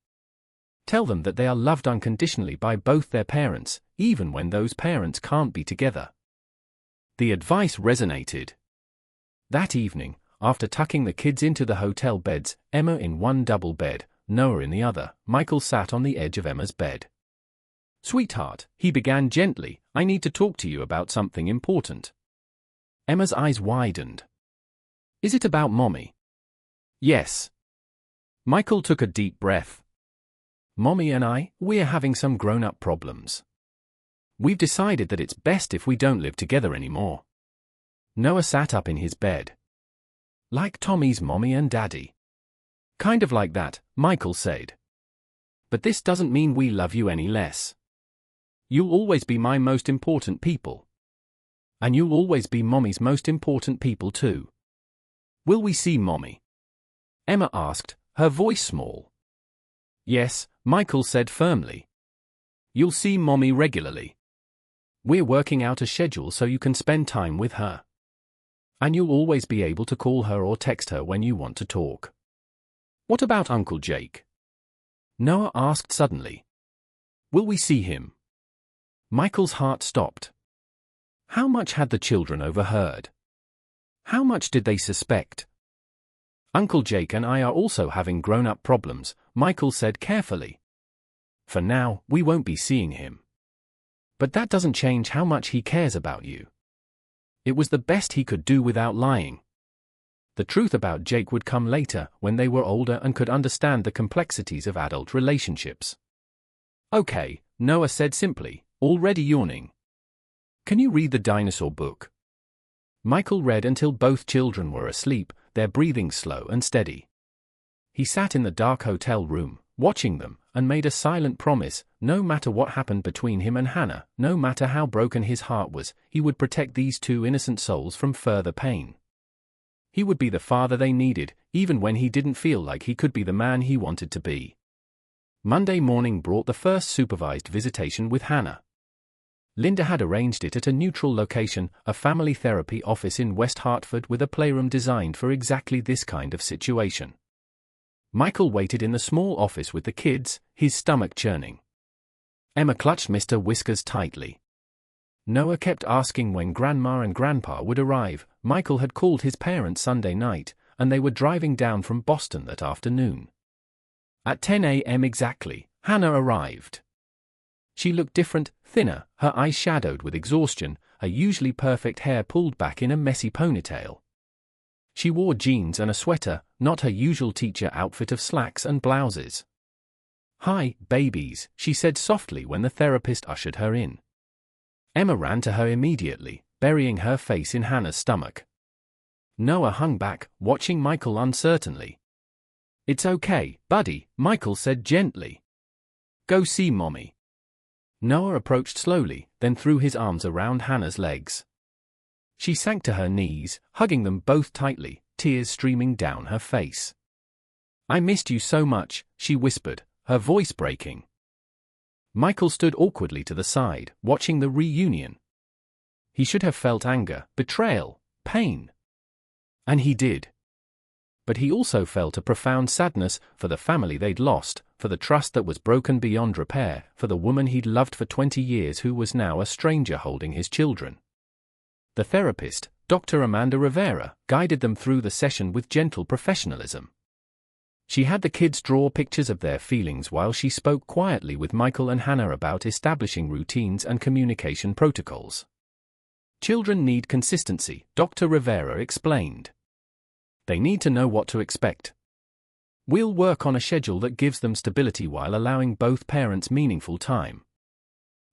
Tell them that they are loved unconditionally by both their parents, even when those parents can't be together. The advice resonated. That evening, after tucking the kids into the hotel beds, Emma in one double bed, Noah in the other, Michael sat on the edge of Emma's bed. "Sweetheart," he began gently, "I need to talk to you about something important." Emma's eyes widened. "Is it about Mommy?" "Yes." Michael took a deep breath. "Mommy and we're having some grown-up problems. We've decided that it's best if we don't live together anymore." Noah sat up in his bed. "Like Tommy's mommy and daddy?" "Kind of like that," Michael said. "But this doesn't mean we love you any less. You'll always be my most important people. And you'll always be Mommy's most important people too." "Will we see Mommy?" Emma asked, her voice small. "Yes," Michael said firmly. "You'll see Mommy regularly. We're working out a schedule so you can spend time with her. And you'll always be able to call her or text her when you want to talk." "What about Uncle Jake?" Noah asked suddenly. "Will we see him?" Michael's heart stopped. How much had the children overheard? How much did they suspect? "Uncle Jake and I are also having grown-up problems," Michael said carefully. "For now, we won't be seeing him. But that doesn't change how much he cares about you." It was the best he could do without lying. The truth about Jake would come later, when they were older and could understand the complexities of adult relationships. "Okay," Noah said simply, already yawning. "Can you read the dinosaur book?" Michael read until both children were asleep, their breathing slow and steady. He sat in the dark hotel room, watching them, and made a silent promise: no matter what happened between him and Hannah, no matter how broken his heart was, he would protect these two innocent souls from further pain. He would be the father they needed, even when he didn't feel like he could be the man he wanted to be. Monday morning brought the first supervised visitation with Hannah. Linda had arranged it at a neutral location, a family therapy office in West Hartford with a playroom designed for exactly this kind of situation. Michael waited in the small office with the kids, his stomach churning. Emma clutched Mr. Whiskers tightly. Noah kept asking when Grandma and Grandpa would arrive. Michael had called his parents Sunday night, and they were driving down from Boston that afternoon. At 10 a.m. exactly, Hannah arrived. She looked different, thinner, her eyes shadowed with exhaustion, her usually perfect hair pulled back in a messy ponytail. She wore jeans and a sweater, not her usual teacher outfit of slacks and blouses. "Hi, babies," she said softly when the therapist ushered her in. Emma ran to her immediately, burying her face in Hannah's stomach. Noah hung back, watching Michael uncertainly. "It's okay, buddy," Michael said gently. "Go see Mommy." Noah approached slowly, then threw his arms around Hannah's legs. She sank to her knees, hugging them both tightly, tears streaming down her face. "I missed you so much," she whispered, her voice breaking. Michael stood awkwardly to the side, watching the reunion. He should have felt anger, betrayal, pain. And he did. But he also felt a profound sadness for the family they'd lost, for the trust that was broken beyond repair, for the woman he'd loved for 20 years who was now a stranger holding his children. The therapist, Dr. Amanda Rivera, guided them through the session with gentle professionalism. She had the kids draw pictures of their feelings while she spoke quietly with Michael and Hannah about establishing routines and communication protocols. Children need consistency, Dr. Rivera explained. They need to know what to expect. We'll work on a schedule that gives them stability while allowing both parents meaningful time.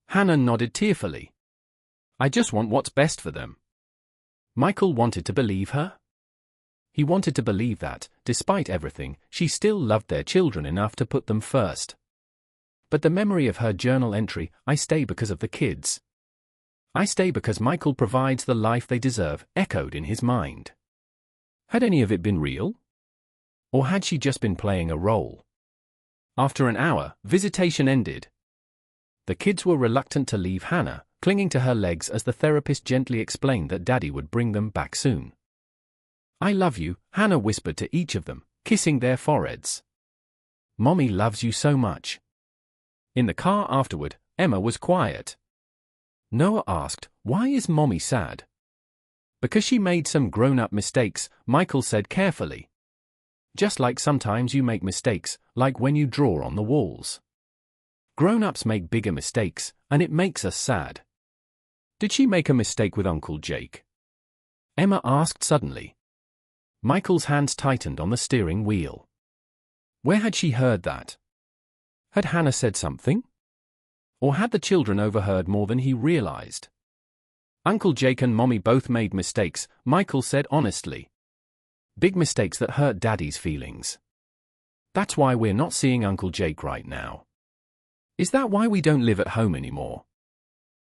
Hannah nodded tearfully. I just want what's best for them. Michael wanted to believe her. He wanted to believe that, despite everything, she still loved their children enough to put them first. But the memory of her journal entry, I stay because of the kids. I stay because Michael provides the life they deserve, echoed in his mind. Had any of it been real? Or had she just been playing a role? After an hour, visitation ended. The kids were reluctant to leave Hannah, clinging to her legs as the therapist gently explained that Daddy would bring them back soon. I love you, Hannah whispered to each of them, kissing their foreheads. Mommy loves you so much. In the car afterward, Emma was quiet. Noah asked, why is Mommy sad? Because she made some grown-up mistakes, Michael said carefully. Just like sometimes you make mistakes, like when you draw on the walls. Grown-ups make bigger mistakes, and it makes us sad. Did she make a mistake with Uncle Jake? Emma asked suddenly. Michael's hands tightened on the steering wheel. Where had she heard that? Had Hannah said something? Or had the children overheard more than he realized? Uncle Jake and Mommy both made mistakes, Michael said honestly. Big mistakes that hurt Daddy's feelings. That's why we're not seeing Uncle Jake right now. Is that why we don't live at home anymore?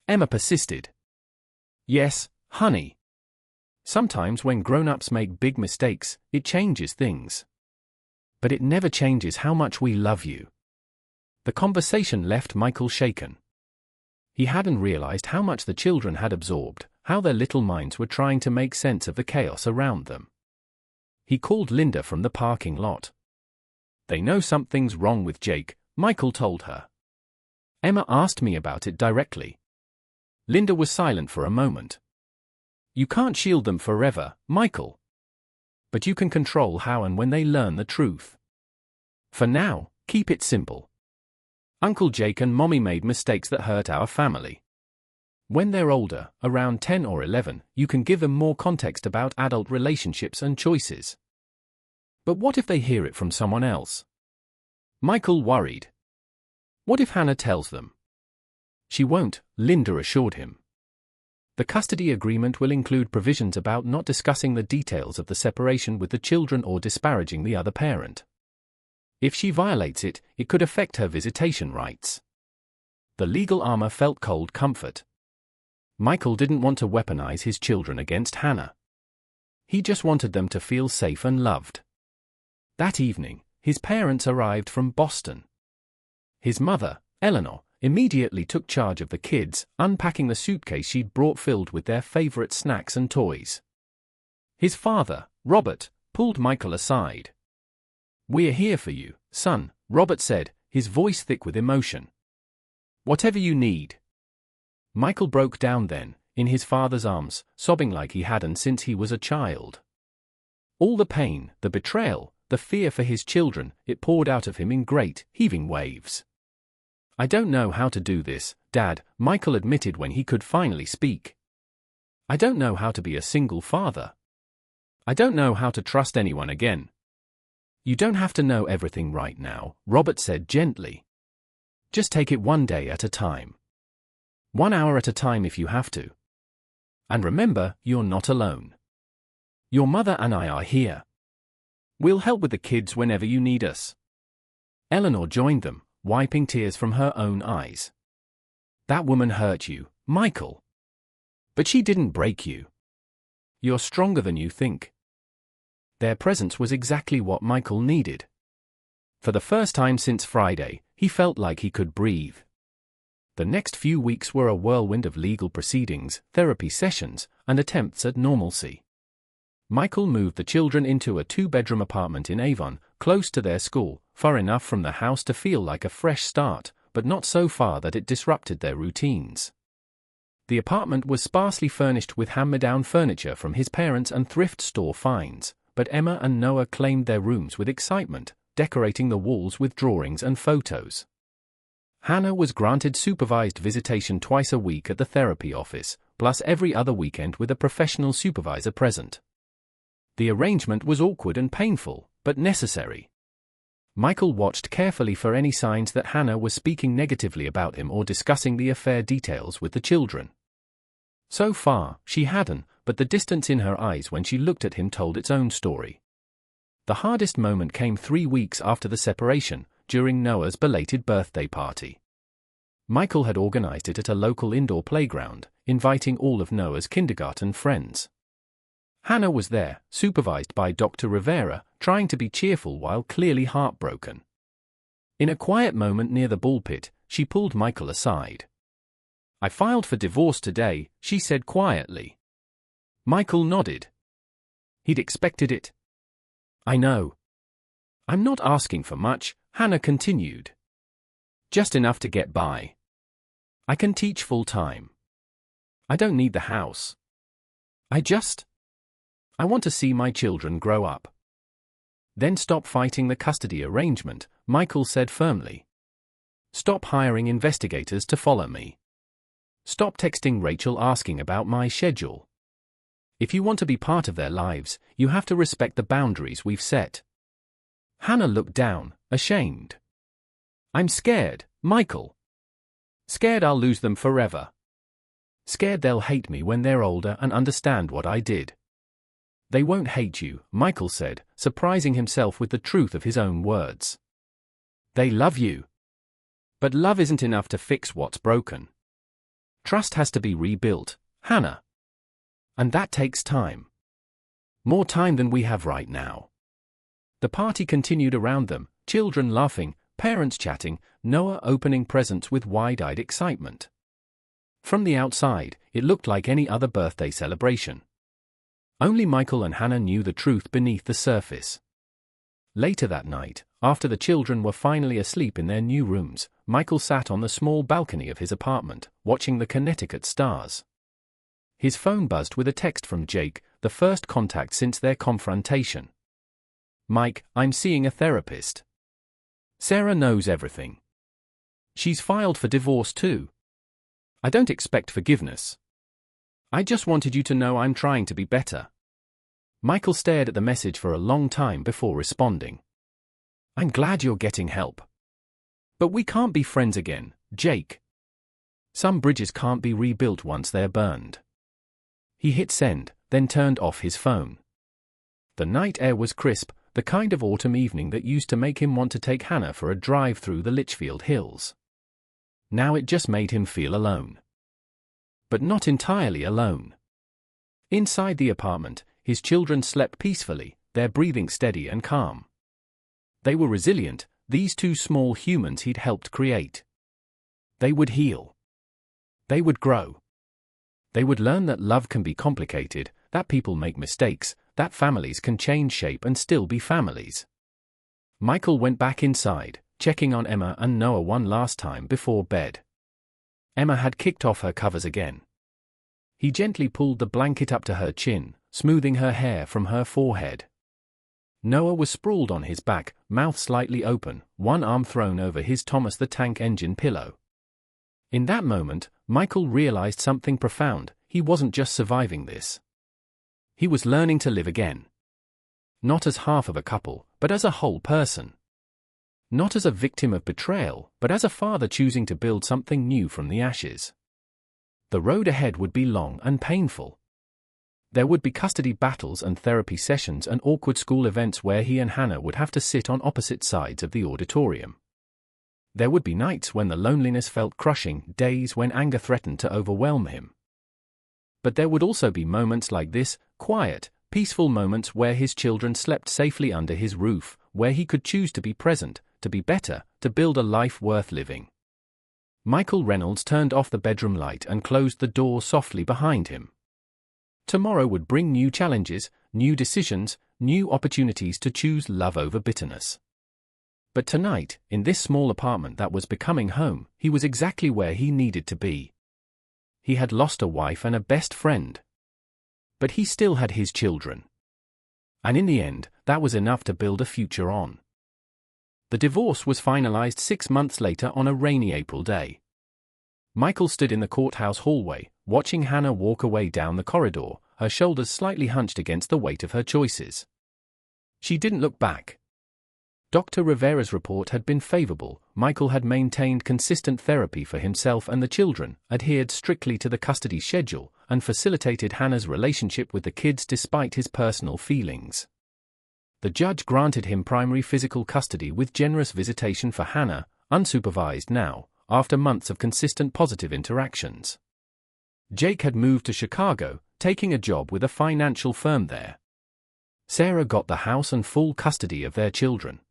Emma persisted. Yes, honey. Sometimes when grown-ups make big mistakes, it changes things. But it never changes how much we love you. The conversation left Michael shaken. He hadn't realized how much the children had absorbed, how their little minds were trying to make sense of the chaos around them. He called Linda from the parking lot. They know something's wrong with Jake, Michael told her. Emma asked me about it directly. Linda was silent for a moment. You can't shield them forever, Michael. But you can control how and when they learn the truth. For now, keep it simple. Uncle Jake and Mommy made mistakes that hurt our family. When they're older, around 10 or 11, you can give them more context about adult relationships and choices. But what if they hear it from someone else? Michael worried. What if Hannah tells them? She won't, Linda assured him. The custody agreement will include provisions about not discussing the details of the separation with the children or disparaging the other parent. If she violates it, it could affect her visitation rights. The legal armor felt cold comfort. Michael didn't want to weaponize his children against Hannah. He just wanted them to feel safe and loved. That evening, his parents arrived from Boston. His mother, Eleanor, immediately took charge of the kids, unpacking the suitcase she'd brought filled with their favorite snacks and toys. His father, Robert, pulled Michael aside. "We're here for you, son," Robert said, his voice thick with emotion. "Whatever you need." Michael broke down then, in his father's arms, sobbing like he hadn't since he was a child. All the pain, the betrayal, the fear for his children, it poured out of him in great, heaving waves. "I don't know how to do this, Dad," Michael admitted when he could finally speak. "I don't know how to be a single father. I don't know how to trust anyone again." "You don't have to know everything right now," Robert said gently. "Just take it one day at a time. 1 hour at a time if you have to. And remember, you're not alone. Your mother and I are here. We'll help with the kids whenever you need us." Eleanor joined them, wiping tears from her own eyes. "That woman hurt you, Michael. But she didn't break you. You're stronger than you think." Their presence was exactly what Michael needed. For the first time since Friday, he felt like he could breathe. The next few weeks were a whirlwind of legal proceedings, therapy sessions, and attempts at normalcy. Michael moved the children into a 2-bedroom apartment in Avon, close to their school, far enough from the house to feel like a fresh start, but not so far that it disrupted their routines. The apartment was sparsely furnished with hand-me-down furniture from his parents and thrift store finds, but Emma and Noah claimed their rooms with excitement, decorating the walls with drawings and photos. Hannah was granted supervised visitation twice a week at the therapy office, plus every other weekend with a professional supervisor present. The arrangement was awkward and painful, but necessary. Michael watched carefully for any signs that Hannah was speaking negatively about him or discussing the affair details with the children. So far, she hadn't, but the distance in her eyes when she looked at him told its own story. The hardest moment came 3 weeks after the separation, during Noah's belated birthday party. Michael had organized it at a local indoor playground, inviting all of Noah's kindergarten friends. Hannah was there, supervised by Dr. Rivera, trying to be cheerful while clearly heartbroken. In a quiet moment near the ball pit, she pulled Michael aside. "I filed for divorce today," she said quietly. Michael nodded. He'd expected it. "I know. I'm not asking for much," Hannah continued. "Just enough to get by. I can teach full-time. I don't need the house. I want to see my children grow up." "Then stop fighting the custody arrangement," Michael said firmly. "Stop hiring investigators to follow me. Stop texting Rachel asking about my schedule. If you want to be part of their lives, you have to respect the boundaries we've set." Hannah looked down, ashamed. "I'm scared, Michael. Scared I'll lose them forever. Scared they'll hate me when they're older and understand what I did." "They won't hate you," Michael said, surprising himself with the truth of his own words. "They love you. But love isn't enough to fix what's broken. Trust has to be rebuilt, Hannah. And that takes time. More time than we have right now." The party continued around them, children laughing, parents chatting, Noah opening presents with wide-eyed excitement. From the outside, it looked like any other birthday celebration. Only Michael and Hannah knew the truth beneath the surface. Later that night, after the children were finally asleep in their new rooms, Michael sat on the small balcony of his apartment, watching the Connecticut stars. His phone buzzed with a text from Jake, the first contact since their confrontation. "Mike, I'm seeing a therapist. Sarah knows everything. She's filed for divorce too. I don't expect forgiveness. I just wanted you to know I'm trying to be better." Michael stared at the message for a long time before responding. "I'm glad you're getting help. But we can't be friends again, Jake. Some bridges can't be rebuilt once they're burned." He hit send, then turned off his phone. The night air was crisp, the kind of autumn evening that used to make him want to take Hannah for a drive through the Litchfield Hills. Now it just made him feel alone. But not entirely alone. Inside the apartment, his children slept peacefully, their breathing steady and calm. They were resilient, these two small humans he'd helped create. They would heal. They would grow. They would learn that love can be complicated, that people make mistakes, that families can change shape and still be families. Michael went back inside, checking on Emma and Noah one last time before bed. Emma had kicked off her covers again. He gently pulled the blanket up to her chin, smoothing her hair from her forehead. Noah was sprawled on his back, mouth slightly open, one arm thrown over his Thomas the Tank Engine pillow. In that moment, Michael realized something profound: he wasn't just surviving this. He was learning to live again. Not as half of a couple, but as a whole person. Not as a victim of betrayal, but as a father choosing to build something new from the ashes. The road ahead would be long and painful. There would be custody battles and therapy sessions and awkward school events where he and Hannah would have to sit on opposite sides of the auditorium. There would be nights when the loneliness felt crushing, days when anger threatened to overwhelm him. But there would also be moments like this, quiet, peaceful moments where his children slept safely under his roof, where he could choose to be present, to be better, to build a life worth living. Michael Reynolds turned off the bedroom light and closed the door softly behind him. Tomorrow would bring new challenges, new decisions, new opportunities to choose love over bitterness. But tonight, in this small apartment that was becoming home, he was exactly where he needed to be. He had lost a wife and a best friend. But he still had his children. And in the end, that was enough to build a future on. The divorce was finalized 6 months later on a rainy April day. Michael stood in the courthouse hallway, watching Hannah walk away down the corridor, her shoulders slightly hunched against the weight of her choices. She didn't look back. Dr. Rivera's report had been favorable. Michael had maintained consistent therapy for himself and the children, adhered strictly to the custody schedule, and facilitated Hannah's relationship with the kids despite his personal feelings. The judge granted him primary physical custody with generous visitation for Hannah, unsupervised now, after months of consistent positive interactions. Jake had moved to Chicago, taking a job with a financial firm there. Sarah got the house and full custody of their children.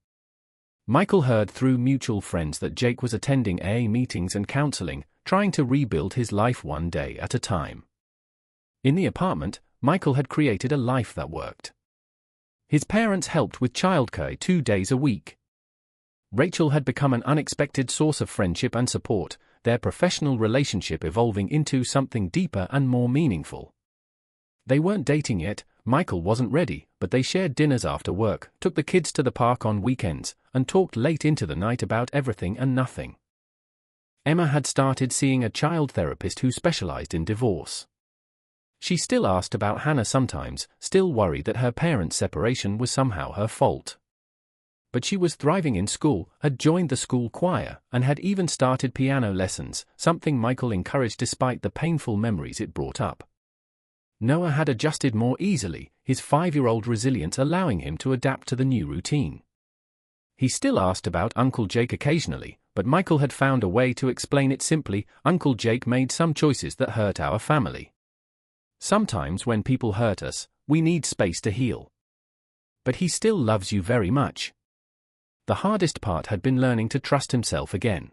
Michael heard through mutual friends that Jake was attending AA meetings and counseling, trying to rebuild his life one day at a time. In the apartment, Michael had created a life that worked. His parents helped with childcare 2 days a week. Rachel had become an unexpected source of friendship and support, their professional relationship evolving into something deeper and more meaningful. They weren't dating yet, Michael wasn't ready, but they shared dinners after work, took the kids to the park on weekends, and talked late into the night about everything and nothing. Emma had started seeing a child therapist who specialized in divorce. She still asked about Hannah sometimes, still worried that her parents' separation was somehow her fault. But she was thriving in school, had joined the school choir, and had even started piano lessons, something Michael encouraged despite the painful memories it brought up. Noah had adjusted more easily, his 5-year-old resilience allowing him to adapt to the new routine. He still asked about Uncle Jake occasionally, but Michael had found a way to explain it simply. Uncle Jake made some choices that hurt our family. Sometimes when people hurt us, we need space to heal. But he still loves you very much. The hardest part had been learning to trust himself again.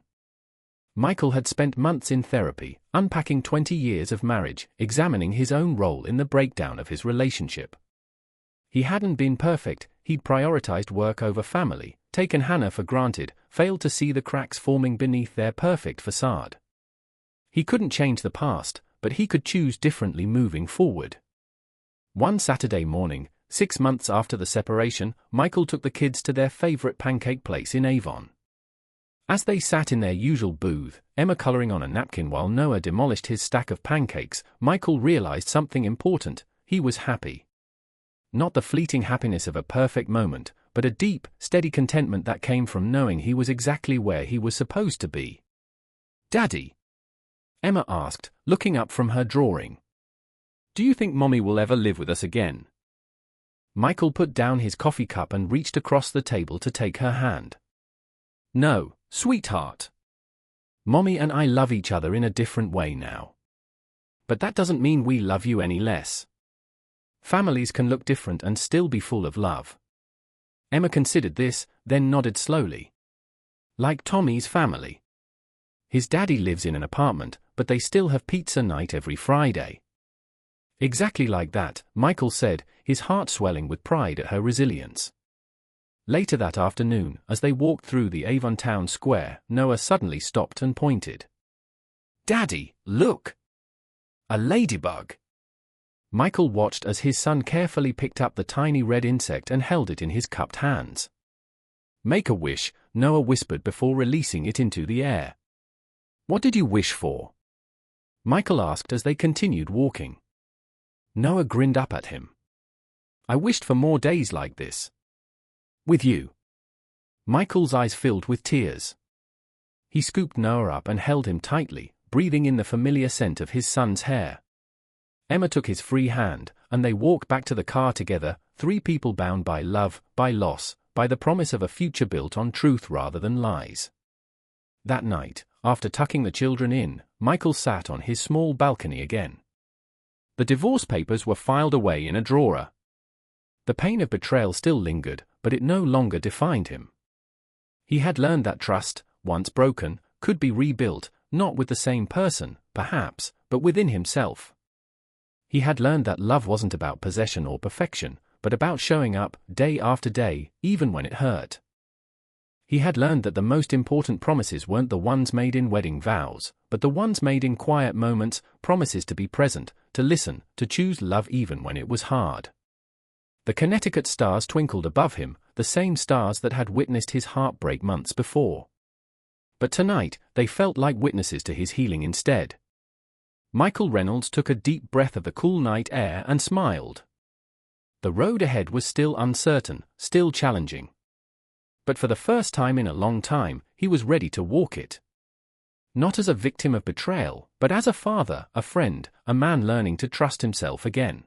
Michael had spent months in therapy, unpacking 20 years of marriage, examining his own role in the breakdown of his relationship. He hadn't been perfect, he'd prioritized work over family, taken Hannah for granted, failed to see the cracks forming beneath their perfect facade. He couldn't change the past, but he could choose differently moving forward. One Saturday morning, 6 months after the separation, Michael took the kids to their favorite pancake place in Avon. As they sat in their usual booth, Emma coloring on a napkin while Noah demolished his stack of pancakes, Michael realized something important: he was happy. Not the fleeting happiness of a perfect moment, but a deep, steady contentment that came from knowing he was exactly where he was supposed to be. "Daddy?" Emma asked, looking up from her drawing. "Do you think Mommy will ever live with us again?" Michael put down his coffee cup and reached across the table to take her hand. "No, sweetheart. Mommy and I love each other in a different way now. But that doesn't mean we love you any less. Families can look different and still be full of love." Emma considered this, then nodded slowly. "Like Tommy's family. His daddy lives in an apartment, but they still have pizza night every Friday." "Exactly like that," Michael said, his heart swelling with pride at her resilience. Later that afternoon, as they walked through the Avon town square, Noah suddenly stopped and pointed. "Daddy, look! A ladybug!" Michael watched as his son carefully picked up the tiny red insect and held it in his cupped hands. "Make a wish," Noah whispered before releasing it into the air. "What did you wish for?" Michael asked as they continued walking. Noah grinned up at him. "I wished for more days like this. With you." Michael's eyes filled with tears. He scooped Noah up and held him tightly, breathing in the familiar scent of his son's hair. Emma took his free hand, and they walked back to the car together, 3 people bound by love, by loss, by the promise of a future built on truth rather than lies. That night, after tucking the children in, Michael sat on his small balcony again. The divorce papers were filed away in a drawer. The pain of betrayal still lingered, but it no longer defined him. He had learned that trust, once broken, could be rebuilt, not with the same person, perhaps, but within himself. He had learned that love wasn't about possession or perfection, but about showing up, day after day, even when it hurt. He had learned that the most important promises weren't the ones made in wedding vows, but the ones made in quiet moments, promises to be present, to listen, to choose love even when it was hard. The Connecticut stars twinkled above him, the same stars that had witnessed his heartbreak months before. But tonight, they felt like witnesses to his healing instead. Michael Reynolds took a deep breath of the cool night air and smiled. The road ahead was still uncertain, still challenging. But for the first time in a long time, he was ready to walk it. Not as a victim of betrayal, but as a father, a friend, a man learning to trust himself again.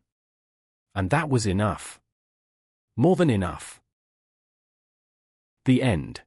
And that was enough. More than enough. The end.